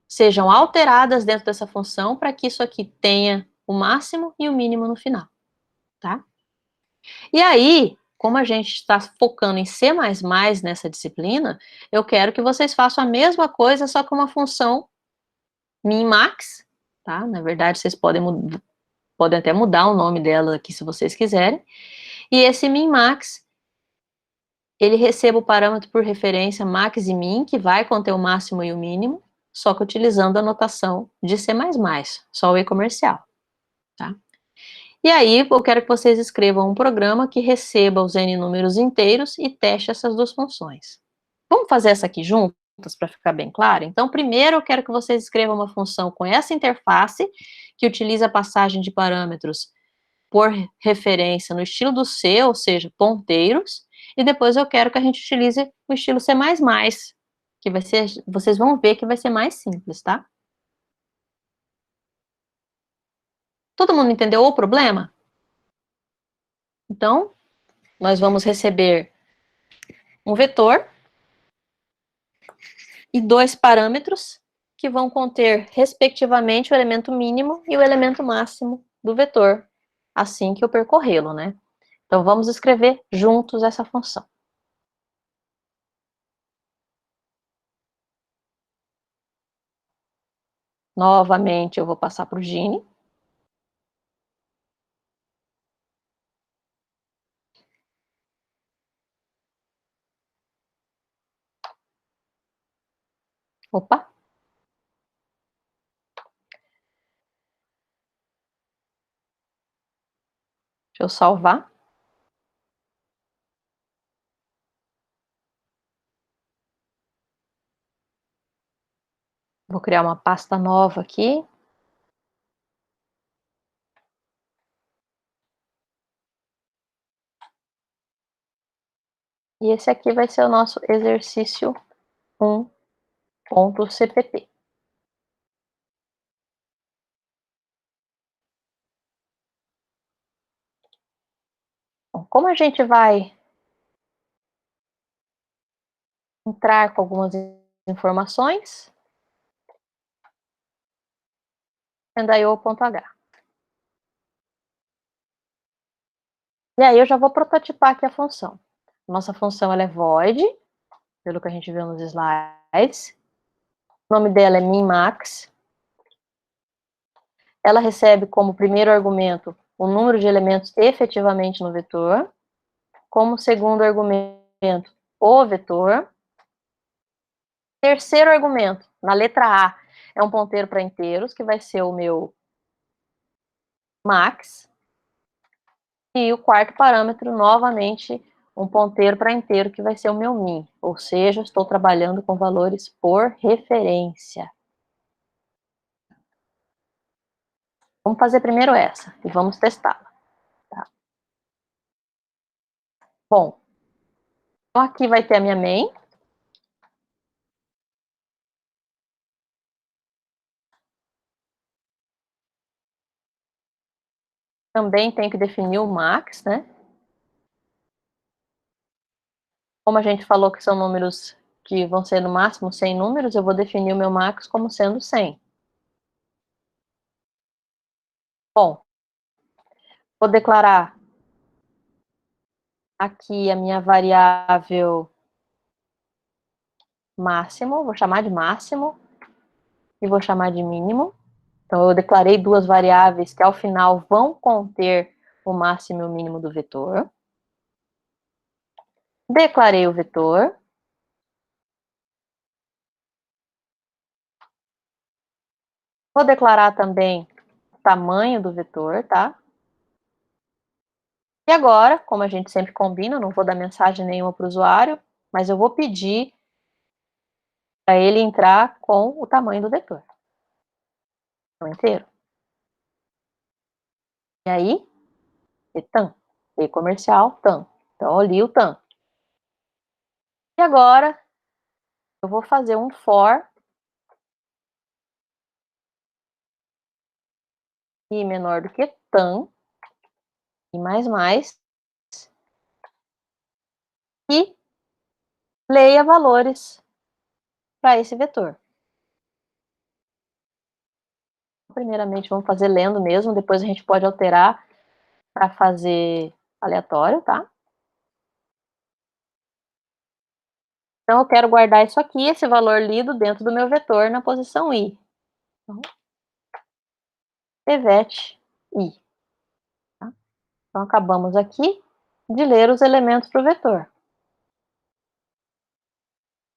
Speaker 1: sejam alteradas dentro dessa função para que isso aqui tenha o máximo e o mínimo no final, tá? E aí, como a gente está focando em C++ nessa disciplina, eu quero que vocês façam a mesma coisa, só com uma função min-max, tá? Na verdade, vocês podem até mudar o nome dela aqui, se vocês quiserem. E esse min-max, ele recebe o parâmetro por referência max e min, que vai conter o máximo e o mínimo, só que utilizando a notação de C++, só o e-comercial, tá? E aí, eu quero que vocês escrevam um programa que receba os n números inteiros e teste essas duas funções. Vamos fazer essa aqui juntas para ficar bem claro? Então, primeiro eu quero que vocês escrevam uma função com essa interface, que utiliza a passagem de parâmetros por referência no estilo do C, ou seja, ponteiros, e depois eu quero que a gente utilize o estilo C++, que vai ser, vocês vão ver que vai ser mais simples, tá? Todo mundo entendeu o problema? Então, nós vamos receber um vetor e dois parâmetros que vão conter, respectivamente, o elemento mínimo e o elemento máximo do vetor, assim que eu percorrê-lo, né? Então, vamos escrever juntos essa função. Novamente, eu vou passar para o Gini. Opa! Deixa eu salvar. Vou criar uma pasta nova aqui. E esse aqui vai ser o nosso exercício 1.cpp. Bom, como a gente vai entrar com algumas informações, endaio.h. E aí eu já vou prototipar aqui a função. Nossa função ela é void, pelo que a gente viu nos slides. O nome dela é min-max. Ela recebe como primeiro argumento o número de elementos efetivamente no vetor. Como segundo argumento, o vetor. Terceiro argumento, na letra A, é um ponteiro para inteiros, que vai ser o meu max. E o quarto parâmetro, novamente, um ponteiro para inteiro, que vai ser o meu min. Ou seja, estou trabalhando com valores por referência. Vamos fazer primeiro essa e vamos testá-la. Tá? Bom, então aqui vai ter a minha main. Também tenho que definir o max, né? Como a gente falou que são números que vão ser no máximo 100 números, eu vou definir o meu max como sendo 100. Bom, vou declarar aqui a minha variável máximo, vou chamar de máximo e vou chamar de mínimo. Então, eu declarei duas variáveis que, ao final, vão conter o máximo e o mínimo do vetor. Declarei o vetor. Vou declarar também o tamanho do vetor, tá? E agora, como a gente sempre combina, eu não vou dar mensagem nenhuma para o usuário, mas eu vou pedir para ele entrar com o tamanho do vetor. Então, inteiro. E aí, etam, e comercial, tam. Então, eu li o tam. E agora, eu vou fazer um for i menor do que tam, e mais, e leia valores para esse vetor. Primeiramente, vamos fazer lendo mesmo, depois a gente pode alterar para fazer aleatório, tá? Então, eu quero guardar isso aqui, esse valor lido, dentro do meu vetor na posição i. Então, pivete i. Tá? Então, acabamos aqui de ler os elementos do vetor.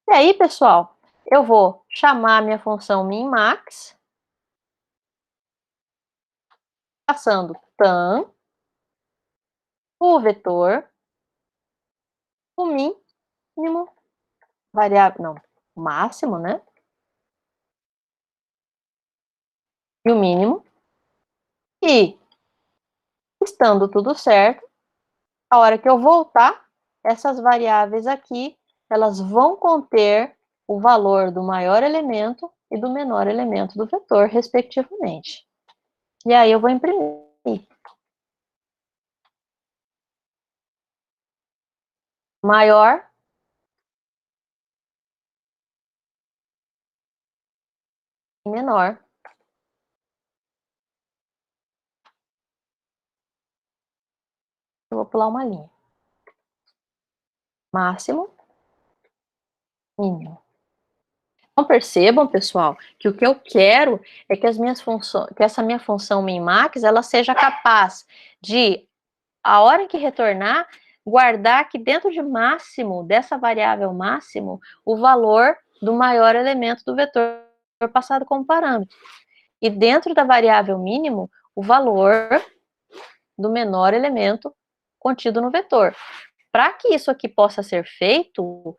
Speaker 1: E aí, pessoal, eu vou chamar a minha função min-max, passando tam, o vetor, o mínimo, variável, não, o máximo, né? E o mínimo. E, estando tudo certo, a hora que eu voltar, essas variáveis aqui, elas vão conter o valor do maior elemento e do menor elemento do vetor, respectivamente. E aí eu vou imprimir. Maior e menor. Eu vou pular uma linha. Máximo, mínimo. Então percebam, pessoal, que o que eu quero é que que essa minha função min-max, ela seja capaz de, a hora em que retornar, guardar aqui dentro de máximo, dessa variável máximo, o valor do maior elemento do vetor passado como parâmetro. E dentro da variável mínimo, o valor do menor elemento contido no vetor. Para que isso aqui possa ser feito,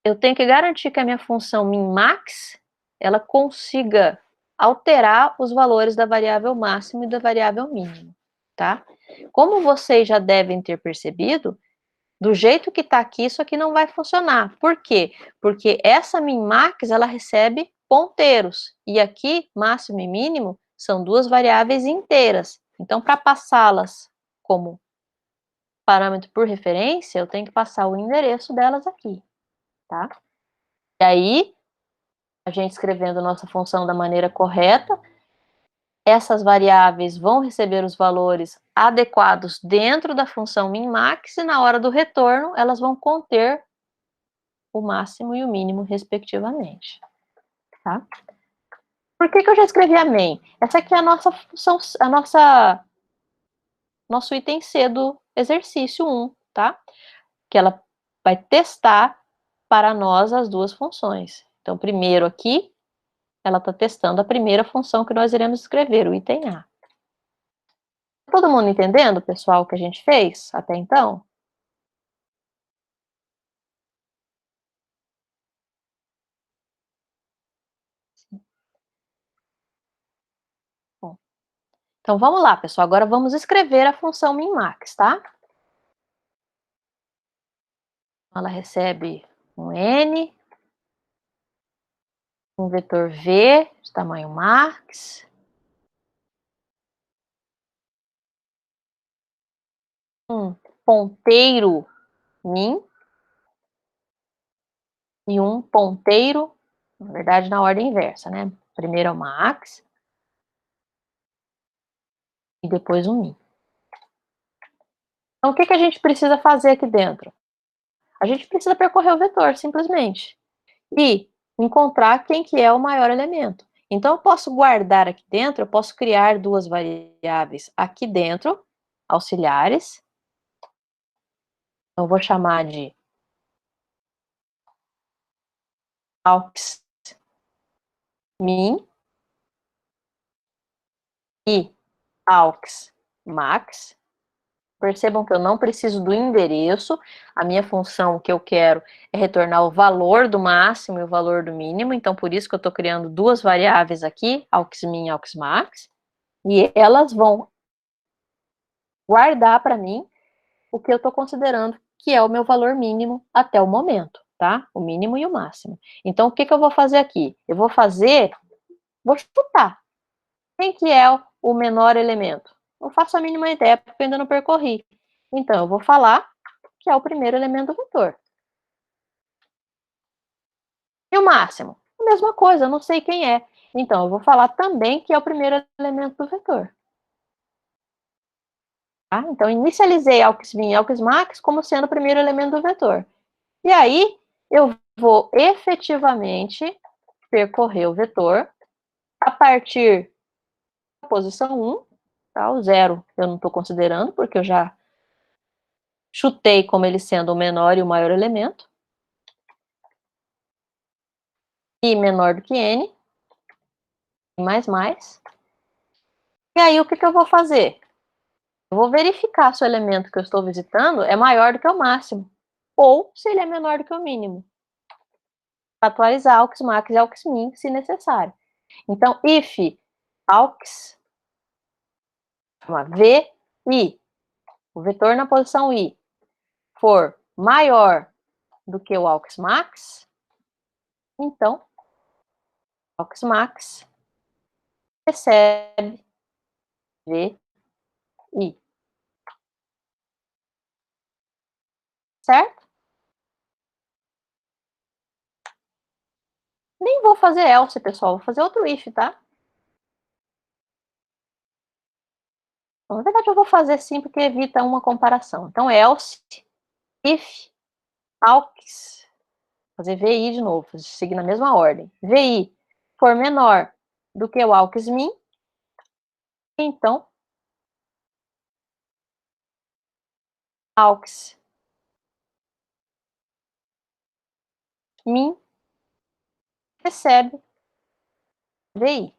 Speaker 1: eu tenho que garantir que a minha função min-max, ela consiga alterar os valores da variável máxima e da variável mínima, tá? Como vocês já devem ter percebido, do jeito que está aqui, isso aqui não vai funcionar. Por quê? Porque essa min-max, ela recebe ponteiros, e aqui, máximo e mínimo, são duas variáveis inteiras. Então, para passá-las como parâmetro por referência, eu tenho que passar o endereço delas aqui, tá? E aí, a gente escrevendo nossa função da maneira correta, essas variáveis vão receber os valores adequados dentro da função min-max e na hora do retorno elas vão conter o máximo e o mínimo, respectivamente. Tá? Por que eu já escrevi a main? Essa aqui é a nossa função, nosso item C do exercício 1, tá? Que ela vai testar para nós as duas funções. Então, primeiro aqui, ela está testando a primeira função que nós iremos escrever, o item A. Todo mundo entendendo, pessoal, o que a gente fez até então? Bom, então vamos lá, pessoal. Agora vamos escrever a função min-max, tá? Ela recebe um n, um vetor v de tamanho max, um ponteiro min e um ponteiro, na verdade, na ordem inversa, né? Primeiro é o max e depois o min. Então, o que a gente precisa fazer aqui dentro? A gente precisa percorrer o vetor, simplesmente. E encontrar quem que é o maior elemento. Então, eu posso guardar aqui dentro, eu posso criar duas variáveis aqui dentro, auxiliares. Então, eu vou chamar de aux min e aux max. Percebam que eu não preciso do endereço, a minha função que eu quero é retornar o valor do máximo e o valor do mínimo, então por isso que eu estou criando duas variáveis aqui, AuxMin e AuxMax, e elas vão guardar para mim o que eu estou considerando que é o meu valor mínimo até o momento, tá? O mínimo e o máximo. Então, o que eu vou fazer aqui? Eu vou chutar. Quem que é o menor elemento? Eu faço a mínima ideia porque eu ainda não percorri. Então, eu vou falar que é o primeiro elemento do vetor. E o máximo? A mesma coisa, eu não sei quem é. Então, eu vou falar também que é o primeiro elemento do vetor. Tá? Então, inicializei AuxMin e AuxMax como sendo o primeiro elemento do vetor. E aí, eu vou efetivamente percorrer o vetor a partir da posição 1, tá? O 0 eu não estou considerando, porque eu já chutei como ele sendo o menor e o maior elemento. I menor do que N, mais. E aí, o que eu vou fazer? Eu vou verificar se o elemento que eu estou visitando é maior do que o máximo, ou se ele é menor do que o mínimo. Atualizar AuxMax e AuxMin, se necessário. Então, if AUX, VI, o vetor na posição I, for maior do que o AuxMax, então, AuxMax recebe VI. Certo? Nem vou fazer else, pessoal, vou fazer outro if, tá? Na verdade, eu vou fazer sim, porque evita uma comparação. Então, else, if, aux, fazer VI de novo, seguir na mesma ordem. VI for menor do que o AuxMin, então, AuxMin recebe VI.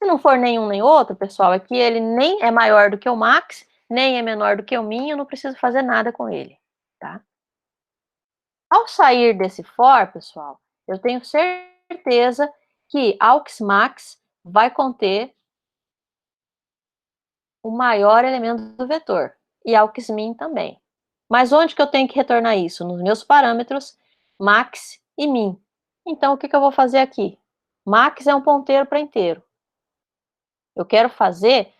Speaker 1: Se não for nenhum nem outro, pessoal, é que ele nem é maior do que o max, nem é menor do que o min, eu não preciso fazer nada com ele, tá? Ao sair desse for, pessoal, eu tenho certeza que AuxMax vai conter o maior elemento do vetor, e AuxMin também. Mas onde que eu tenho que retornar isso? Nos meus parâmetros max e min. Então, o que eu vou fazer aqui? Max é um ponteiro para inteiro. Eu quero fazer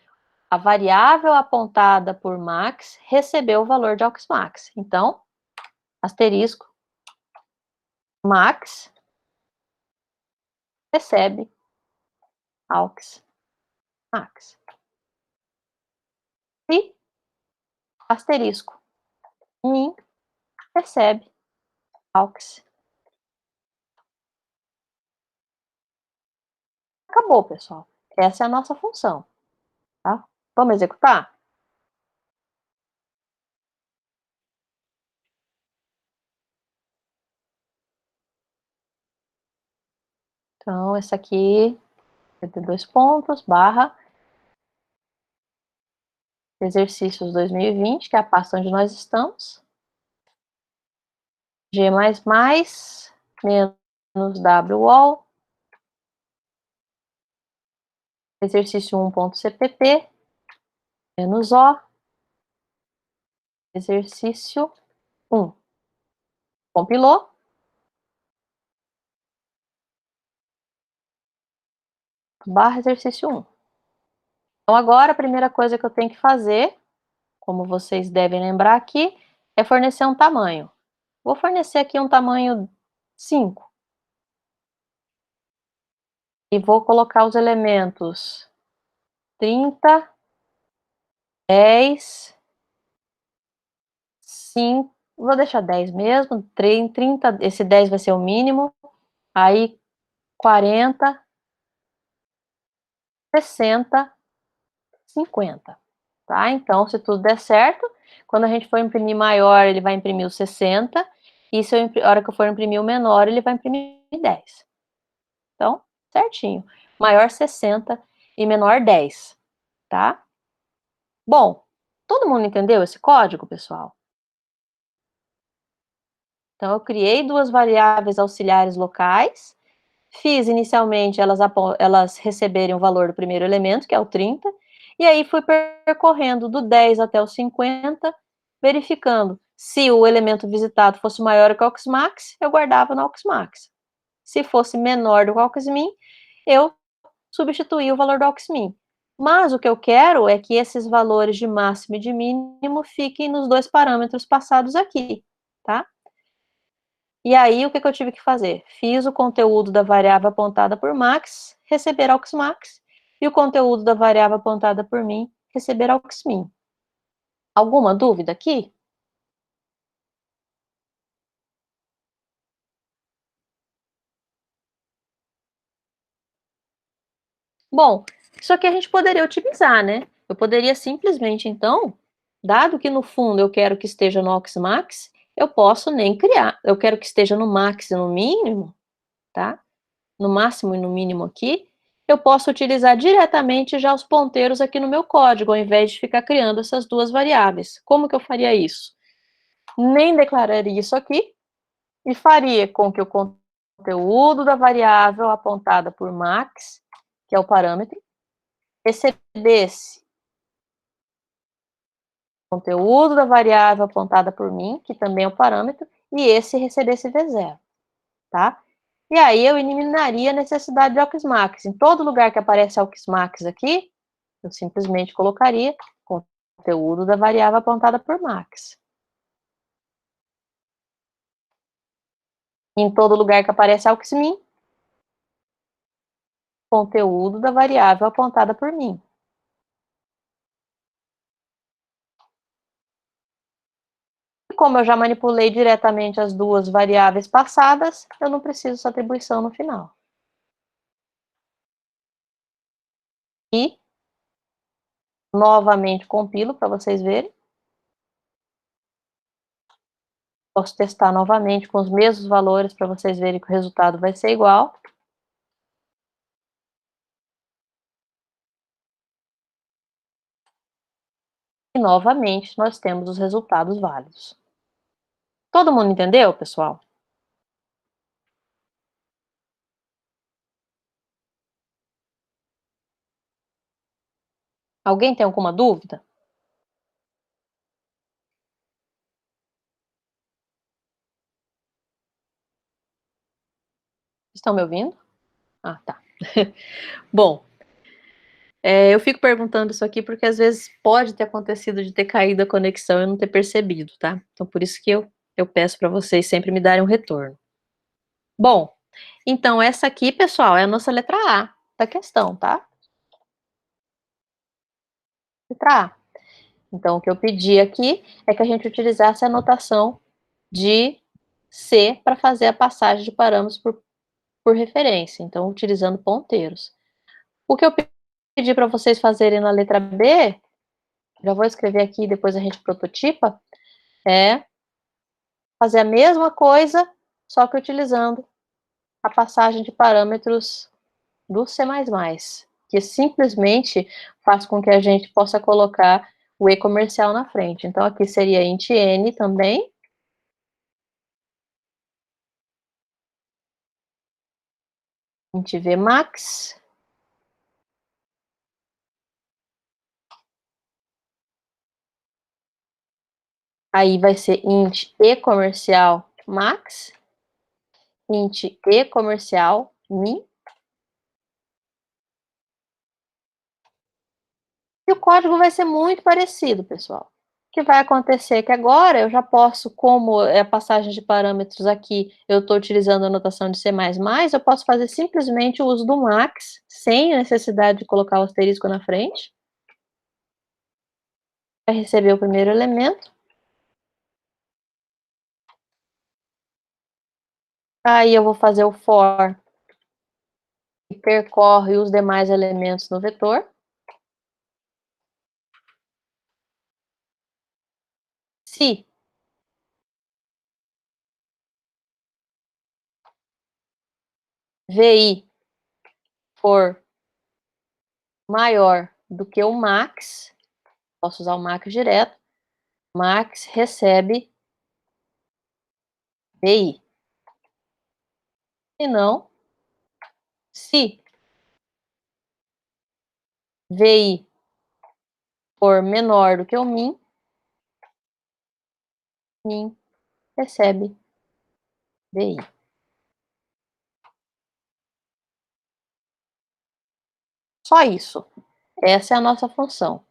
Speaker 1: a variável apontada por max receber o valor de AuxMax. Então, asterisco, max recebe AuxMax. E asterisco, min recebe aux. Acabou, pessoal. Essa é a nossa função, tá? Vamos executar? Então, essa aqui é de 2 pontos, barra, exercícios 2020, que é a pasta onde nós estamos. G++, menos WOL, exercício 1.cpp, menos O, exercício 1. Compilou. Barra exercício 1. Então, agora, a primeira coisa que eu tenho que fazer, como vocês devem lembrar aqui, é fornecer um tamanho. Vou fornecer aqui um tamanho 5. E vou colocar os elementos 30, 10, 5, vou deixar 10 mesmo, 30, esse 10 vai ser o mínimo, aí 40, 60, 50, tá? Então, se tudo der certo, quando a gente for imprimir maior, ele vai imprimir o 60, e se a hora que eu for imprimir o menor, ele vai imprimir 10. Então, certinho. Maior 60 e menor 10, tá? Bom, todo mundo entendeu esse código, pessoal? Então, eu criei duas variáveis auxiliares locais, fiz inicialmente elas receberem o valor do primeiro elemento, que é o 30, e aí fui percorrendo do 10 até o 50, verificando se o elemento visitado fosse maior que o Auxmax, eu guardava no Auxmax. Se fosse menor do que o Auxmin, eu substituía o valor do Auxmin. Mas o que eu quero é que esses valores de máximo e de mínimo fiquem nos dois parâmetros passados aqui, tá? E aí, o que que eu tive que fazer? Fiz o conteúdo da variável apontada por max, receber auxmax, e o conteúdo da variável apontada por min, receber auxmin. Alguma dúvida aqui? Bom, isso aqui a gente poderia otimizar, né? Eu poderia simplesmente, então, dado que no fundo eu quero que esteja no auxmax, eu posso nem criar. Eu quero que esteja no max e no mínimo, tá? No máximo e no mínimo aqui, eu posso utilizar diretamente já os ponteiros aqui no meu código, ao invés de ficar criando essas duas variáveis. Como que eu faria isso? Nem declararia isso aqui e faria com que o conteúdo da variável apontada por max, que é o parâmetro, recebesse o conteúdo da variável apontada por min, que também é o parâmetro, e esse recebesse V0, tá? E aí eu eliminaria a necessidade de Auxmax. Em todo lugar que aparece Auxmax aqui, eu simplesmente colocaria conteúdo da variável apontada por max. Em todo lugar que aparece auxmin, conteúdo da variável apontada por min. E como eu já manipulei diretamente as duas variáveis passadas, eu não preciso dessa atribuição no final. E, novamente, compilo para vocês verem. Posso testar novamente com os mesmos valores para vocês verem que o resultado vai ser igual. E, novamente, nós temos os resultados válidos. Todo mundo entendeu, pessoal? Alguém tem alguma dúvida? Estão me ouvindo? Ah, tá. Bom, eu fico perguntando isso aqui porque às vezes pode ter acontecido de ter caído a conexão e eu não ter percebido, tá? Então por isso que eu peço para vocês sempre me darem um retorno. Bom, então essa aqui, pessoal, é a nossa letra A da questão, tá? Letra A. Então o que eu pedi aqui é que a gente utilizasse a notação de C para fazer a passagem de parâmetros por referência, então utilizando ponteiros. O que eu pedi para vocês fazerem na letra B, já vou escrever aqui e depois a gente prototipa, é fazer a mesma coisa, só que utilizando a passagem de parâmetros do C++, que simplesmente faz com que a gente possa colocar o E comercial na frente. Então, aqui seria int n também, int v max, aí vai ser int E comercial max, int E comercial min, e o código vai ser muito parecido, pessoal. O que vai acontecer é que agora eu já posso, como é a passagem de parâmetros aqui, eu estou utilizando a notação de C++, eu posso fazer simplesmente o uso do max, sem necessidade de colocar o asterisco na frente. Vai receber o primeiro elemento. Aí eu vou fazer o for, que percorre os demais elementos no vetor. Se vi for maior do que o max, Posso usar o max direto. Max recebe VI. Se não, se VI for menor do que o min recebe VI. Só isso. Essa é a nossa função.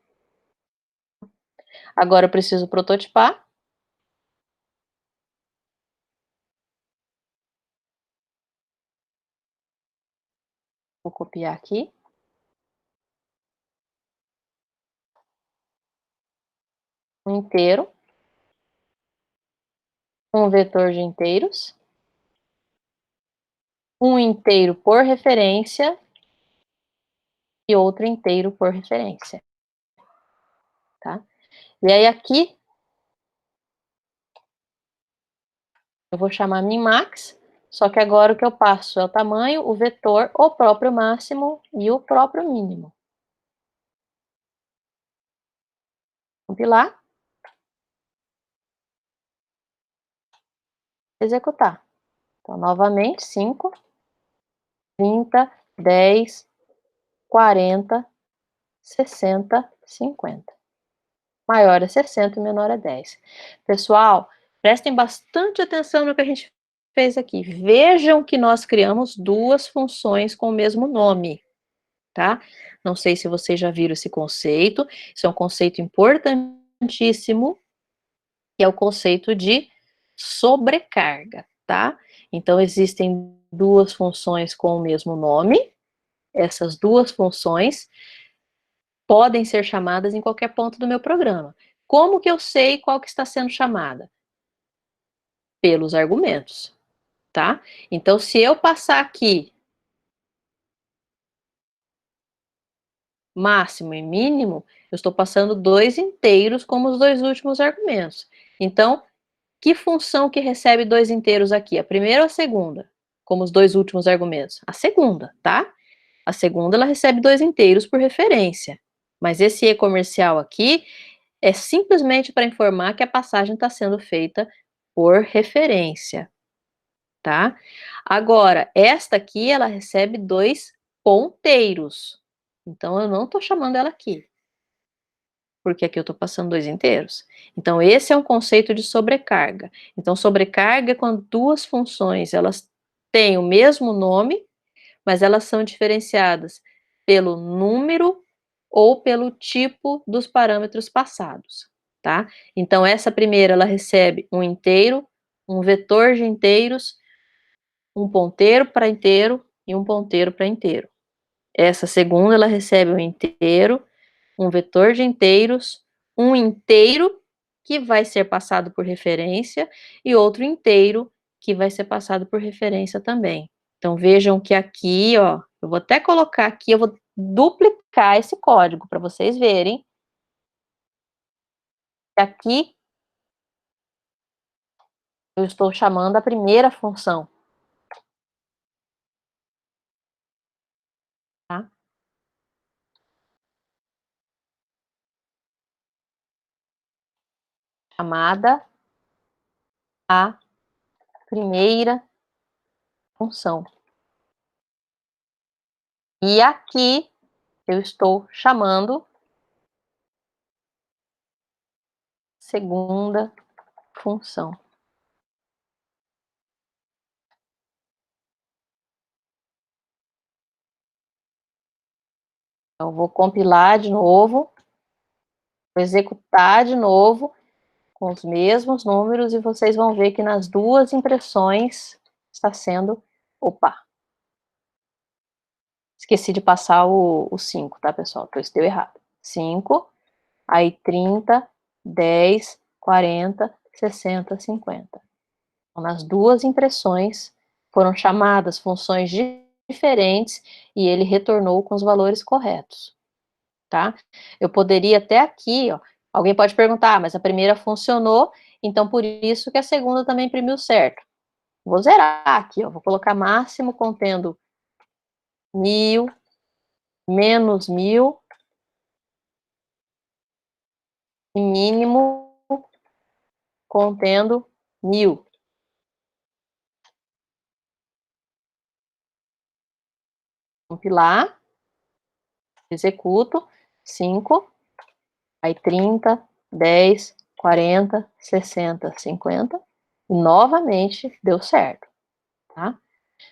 Speaker 1: Agora eu preciso prototipar. Vou copiar aqui. Um inteiro. Um vetor de inteiros. Um inteiro por referência e outro inteiro por referência. Tá? E aí aqui eu vou chamar min-max, só que agora o que eu passo é o tamanho, o vetor, o próprio máximo e o próprio mínimo. Compilar. Executar. Então, novamente, 5, 30, 10, 40, 60, 50. Maior é 60 e menor é 10. Pessoal, prestem bastante atenção no que a gente fez aqui. Vejam que nós criamos duas funções com o mesmo nome, tá? Não sei se vocês já viram esse conceito. Isso é um conceito importantíssimo, que é o conceito de sobrecarga, tá? Então, existem duas funções com o mesmo nome. Essas duas funções podem ser chamadas em qualquer ponto do meu programa. Como que eu sei qual que está sendo chamada? Pelos argumentos, tá? Então, se eu passar aqui máximo e mínimo, eu estou passando dois inteiros como os dois últimos argumentos. Então, que função que recebe dois inteiros aqui? A primeira ou a segunda? Como os dois últimos argumentos? A segunda, tá? A segunda, ela recebe dois inteiros por referência. Mas esse E comercial aqui é simplesmente para informar que a passagem está sendo feita por referência, tá? Agora, esta aqui, ela recebe dois ponteiros. Então, eu não estou chamando ela aqui, porque aqui eu estou passando dois inteiros. Então, esse é um conceito de sobrecarga. Então, sobrecarga é quando duas funções, elas têm o mesmo nome, mas elas são diferenciadas pelo número ou pelo tipo dos parâmetros passados, tá? Então, essa primeira, ela recebe um inteiro, um vetor de inteiros, um ponteiro para inteiro e um ponteiro para inteiro. Essa segunda, ela recebe um inteiro, um vetor de inteiros, um inteiro que vai ser passado por referência e outro inteiro que vai ser passado por referência também. Então, vejam que aqui, ó, eu vou até colocar aqui, eu vou duplicar esse código para vocês verem. Aqui, eu estou chamando a primeira função, tá? Chamada a primeira função. E aqui, eu estou chamando segunda função. Então, eu vou compilar de novo, vou executar de novo, com os mesmos números, e vocês vão ver que nas duas impressões está sendo... Opa! Esqueci de passar o 5, tá, pessoal? Então, isso deu errado. 5, aí 30, 10, 40, 60, 50. Então, nas duas impressões, foram chamadas funções diferentes e ele retornou com os valores corretos, tá? Eu poderia até aqui, ó, alguém pode perguntar, mas a primeira funcionou, então por isso que a segunda também imprimiu certo. Vou zerar aqui, ó, vou colocar máximo contendo 1000, menos 1000, e mínimo contendo 1000. Compilar, executo, 5, aí 30, 10, 40, 60, 50, e novamente deu certo, tá?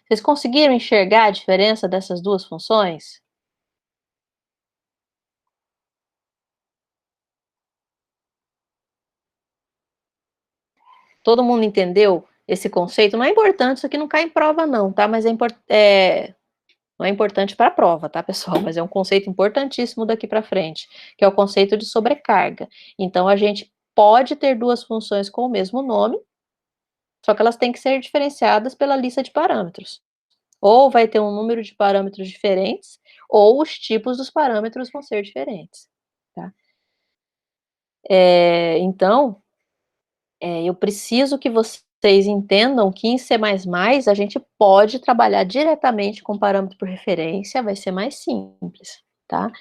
Speaker 1: Vocês conseguiram enxergar a diferença dessas duas funções? Todo mundo entendeu esse conceito? Não é importante, isso aqui não cai em prova não, tá? Mas não é importante para a prova, tá, pessoal? Mas é um conceito importantíssimo daqui para frente, que é o conceito de sobrecarga. Então, a gente pode ter duas funções com o mesmo nome, só que elas têm que ser diferenciadas pela lista de parâmetros. Ou vai ter um número de parâmetros diferentes, ou os tipos dos parâmetros vão ser diferentes, tá? Então, eu preciso que vocês entendam que em C++ a gente pode trabalhar diretamente com parâmetro por referência, vai ser mais simples, tá?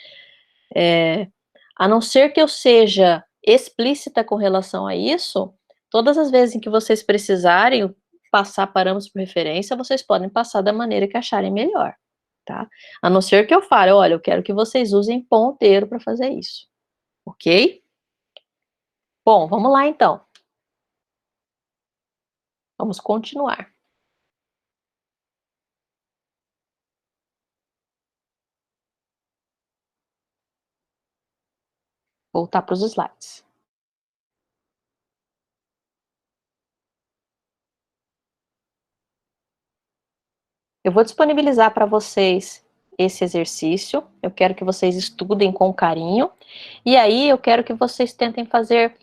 Speaker 1: A não ser que eu seja explícita com relação a isso, todas as vezes em que vocês precisarem passar parâmetros por referência, vocês podem passar da maneira que acharem melhor, tá? A não ser que eu fale, olha, eu quero que vocês usem ponteiro para fazer isso, ok? Bom, vamos lá então. Vamos continuar. Voltar para os slides. Eu vou disponibilizar para vocês esse exercício. Eu quero que vocês estudem com carinho. E aí eu quero que vocês tentem fazer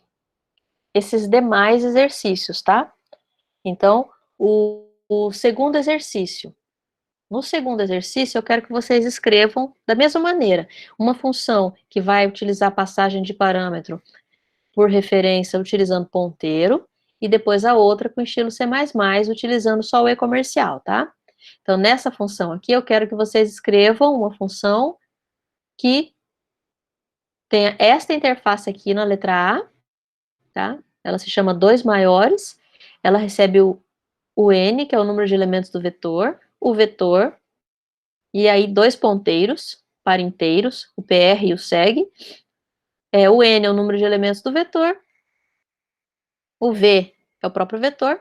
Speaker 1: esses demais exercícios, tá? Então, o segundo exercício. No segundo exercício, eu quero que vocês escrevam da mesma maneira. Uma função que vai utilizar passagem de parâmetro por referência utilizando ponteiro, e depois a outra com estilo C++, utilizando só o e-comercial, tá? Então, nessa função aqui, eu quero que vocês escrevam uma função que tenha esta interface aqui na letra A, tá? Ela se chama 2 maiores, ela recebe o n, que é o número de elementos do vetor, o vetor, e aí dois ponteiros para inteiros, o PR e o seg. O n é o número de elementos do vetor, o v é o próprio vetor,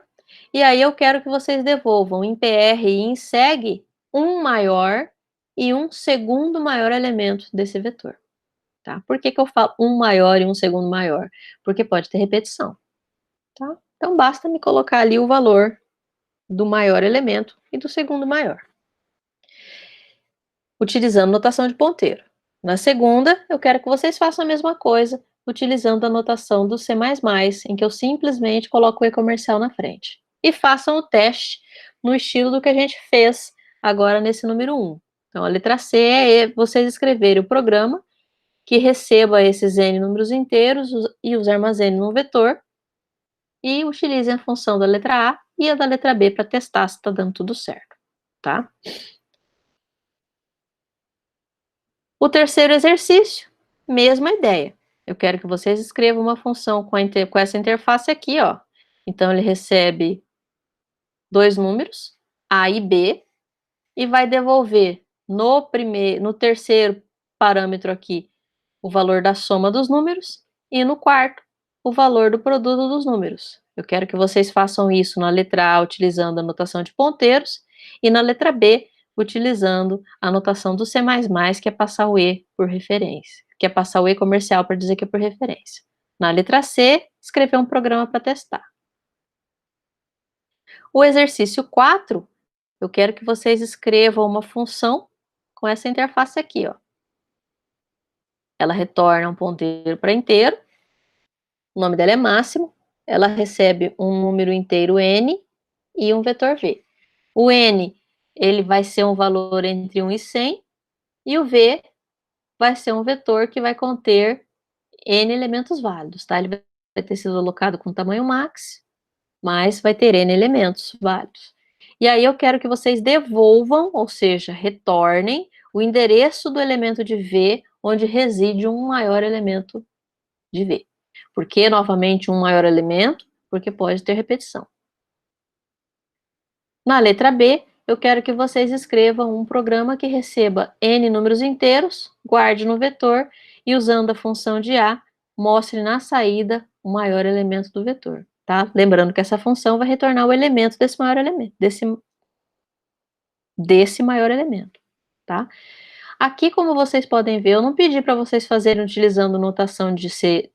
Speaker 1: e aí eu quero que vocês devolvam em PR e em seg um maior e um segundo maior elemento desse vetor. Tá? Por que eu falo um maior e um segundo maior? Porque pode ter repetição. Tá? Então basta me colocar ali o valor do maior elemento e do segundo maior, utilizando notação de ponteiro. Na segunda, eu quero que vocês façam a mesma coisa, utilizando a notação do C++, em que eu simplesmente coloco o e-comercial na frente. E façam o teste no estilo do que a gente fez agora nesse número 1. Então, a letra C é vocês escreverem o programa que receba esses n números inteiros e os armazene num vetor, e utilizem a função da letra A e a da letra B para testar se está dando tudo certo, tá? O terceiro exercício, mesma ideia. Eu quero que vocês escrevam uma função com essa interface aqui, ó. Então, ele recebe dois números, A e B, e vai devolver no terceiro parâmetro aqui o valor da soma dos números, e no quarto, o valor do produto dos números. Eu quero que vocês façam isso na letra A, utilizando a notação de ponteiros, e na letra B, utilizando a notação do C++, que é passar o E por referência, que é passar o E comercial para dizer que é por referência. Na letra C, escrever um programa para testar. O exercício 4, eu quero que vocês escrevam uma função com essa interface aqui, ó. Ela retorna um ponteiro para inteiro, o nome dela é máximo, ela recebe um número inteiro n e um vetor v. O n, ele vai ser um valor entre 1 e 100, e o v vai ser um vetor que vai conter n elementos válidos, tá? Ele vai ter sido alocado com tamanho max, mas vai ter n elementos válidos. E aí eu quero que vocês devolvam, ou seja, retornem o endereço do elemento de v onde reside um maior elemento de v. Por que, novamente, um maior elemento? Porque pode ter repetição. Na letra B, eu quero que vocês escrevam um programa que receba n números inteiros, guarde no vetor e, usando a função de A, mostre na saída o maior elemento do vetor, tá? Lembrando que essa função vai retornar o elemento desse maior elemento, desse maior elemento, tá? Aqui, como vocês podem ver, eu não pedi para vocês fazerem utilizando notação de C++,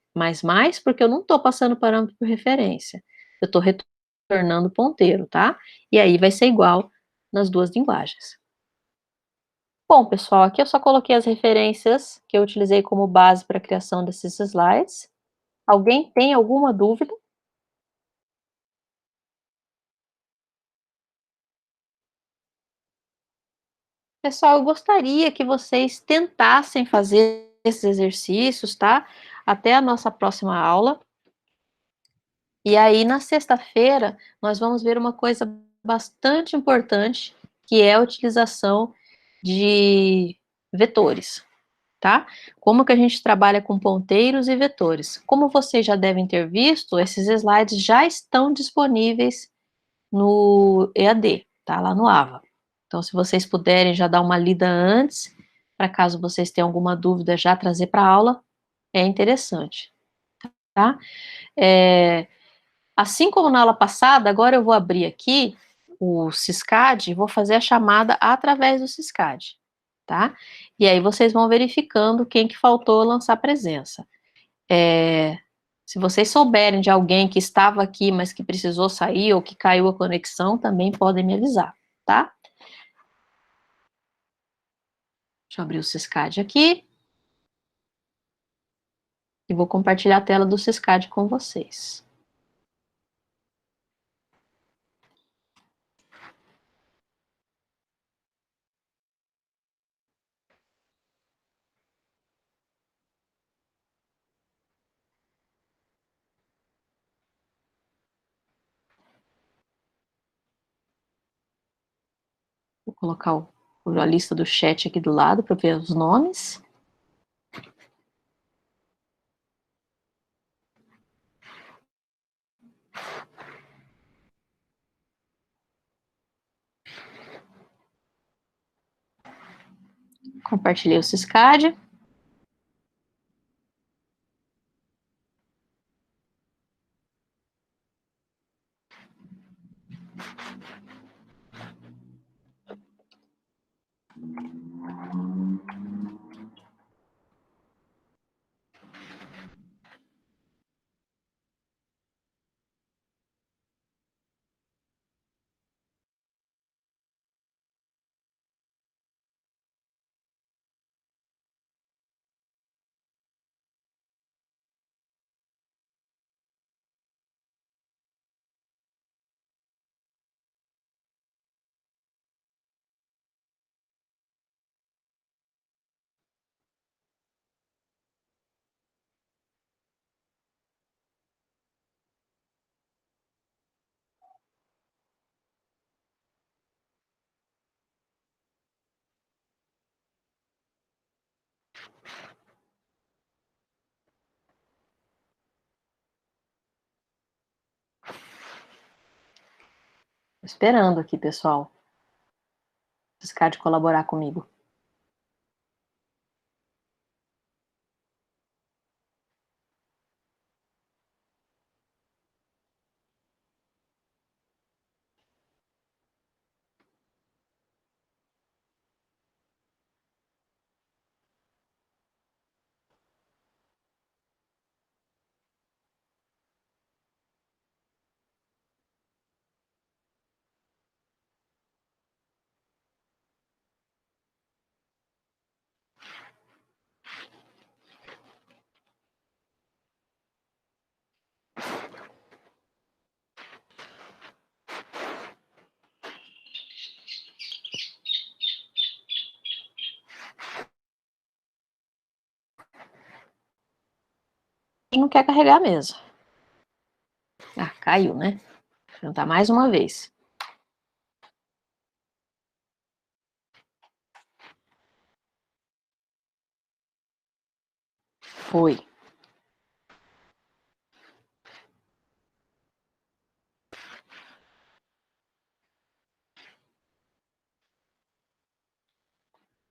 Speaker 1: porque eu não estou passando parâmetro por referência. Eu estou retornando ponteiro, tá? E aí vai ser igual nas duas linguagens. Bom, pessoal, aqui eu só coloquei as referências que eu utilizei como base para a criação desses slides. Alguém tem alguma dúvida? Pessoal, eu gostaria que vocês tentassem fazer esses exercícios, tá? Até a nossa próxima aula. E aí, na sexta-feira, nós vamos ver uma coisa bastante importante, que é a utilização de vetores, tá? Como que a gente trabalha com ponteiros e vetores. Como vocês já devem ter visto, esses slides já estão disponíveis no EAD, tá? Lá no AVA. Então, se vocês puderem já dar uma lida antes, para caso vocês tenham alguma dúvida, já trazer para a aula, é interessante, tá? Assim como na aula passada, agora eu vou abrir aqui o Syscad e vou fazer a chamada através do Syscad, tá? E aí vocês vão verificando quem que faltou lançar presença. Se vocês souberem de alguém que estava aqui, mas que precisou sair ou que caiu a conexão, também podem me avisar, tá? Deixa eu abrir o Syscad aqui e vou compartilhar a tela do Syscad com vocês. Vou colocar a lista do chat aqui do lado para ver os nomes. Compartilhei o Syscad. Esperando aqui, pessoal. Syscad colaborar comigo. Não quer carregar mesmo. Ah, caiu, né? Vou tentar mais uma vez. Foi.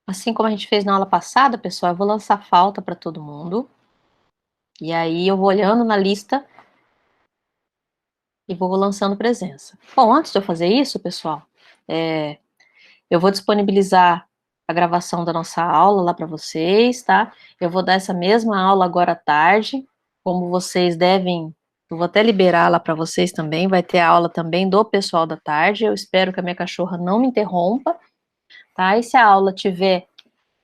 Speaker 1: Assim como a gente fez na aula passada, pessoal, eu vou lançar falta para todo mundo. E aí eu vou olhando na lista e vou lançando presença. Bom, antes de eu fazer isso, pessoal, eu vou disponibilizar a gravação da nossa aula lá para vocês, tá? Eu vou dar essa mesma aula agora à tarde, como vocês devem, eu vou até liberar lá para vocês também, vai ter a aula também do pessoal da tarde, eu espero que a minha cachorra não me interrompa, tá? E se a aula tiver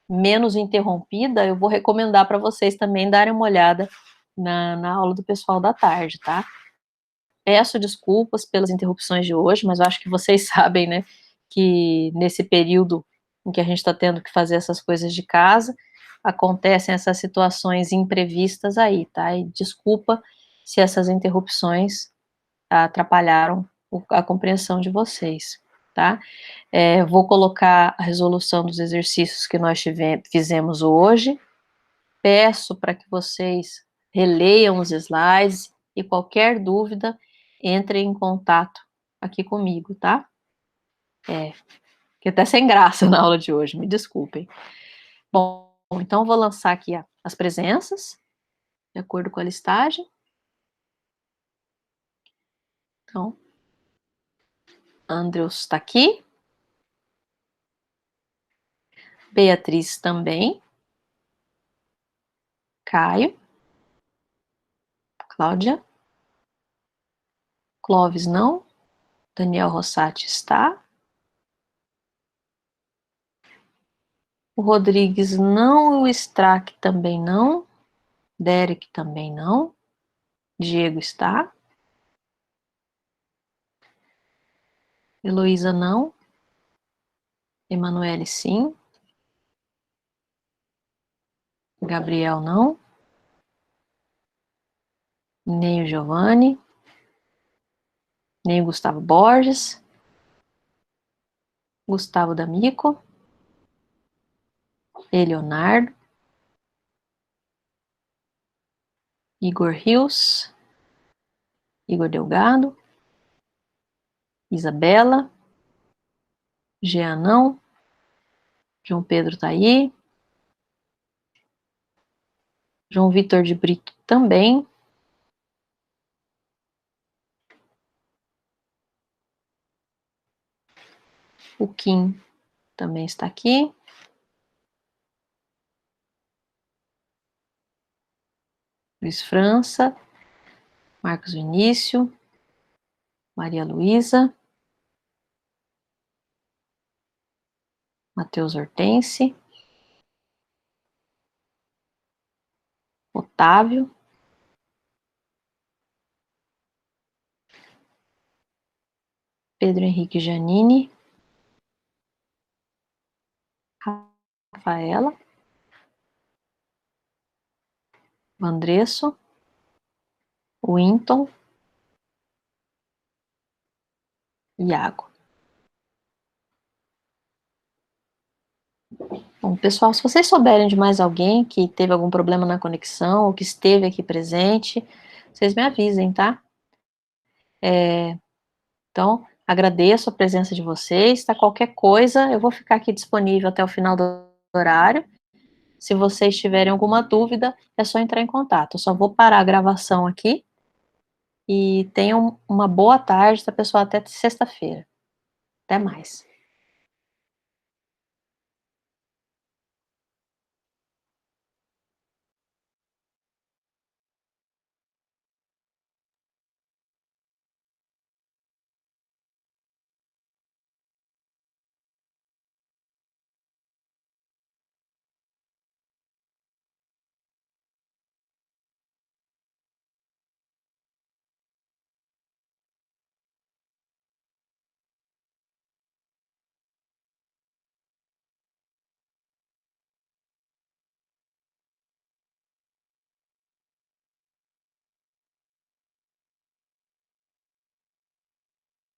Speaker 1: menos interrompida, eu vou recomendar para vocês também darem uma olhada na aula do pessoal da tarde, tá? Peço desculpas pelas interrupções de hoje, mas eu acho que vocês sabem, né, que nesse período em que a gente está tendo que fazer essas coisas de casa, acontecem essas situações imprevistas aí, tá? E desculpa se essas interrupções atrapalharam a compreensão de vocês, tá? Vou colocar a resolução dos exercícios que nós fizemos hoje, peço para que vocês releiam os slides e qualquer dúvida, entrem em contato aqui comigo, tá? Fiquei até sem graça na aula de hoje, me desculpem. Bom, então eu vou lançar aqui as presenças, de acordo com a listagem. Então, Andrews está aqui. Beatriz também. Caio. Cláudia. Clóvis não. Daniel Rossati está. O Rodrigues não. O Strack também não. Derek também não. Diego está. Heloísa não. Emanuele sim. Gabriel não. Nem o Giovanni. Nem o Gustavo Borges. Gustavo D'Amico. Leonardo. Igor Rios. Igor Delgado. Isabela. Jean não. João Pedro tá aí. João Vitor de Brito também. O Kim também está aqui. Luiz França. Marcos Vinícius. Maria Luísa. Matheus Hortense. Otávio. Pedro Henrique Giannini. Rafaela. Vandresso. Winton. Iago. Bom, pessoal, se vocês souberem de mais alguém que teve algum problema na conexão ou que esteve aqui presente, vocês me avisem, tá? Então, agradeço a presença de vocês, tá? Qualquer coisa, eu vou ficar aqui disponível até o final do horário. Se vocês tiverem alguma dúvida, é só entrar em contato. Eu só vou parar a gravação aqui e tenham uma boa tarde, tá, pessoal? Até sexta-feira. Até mais.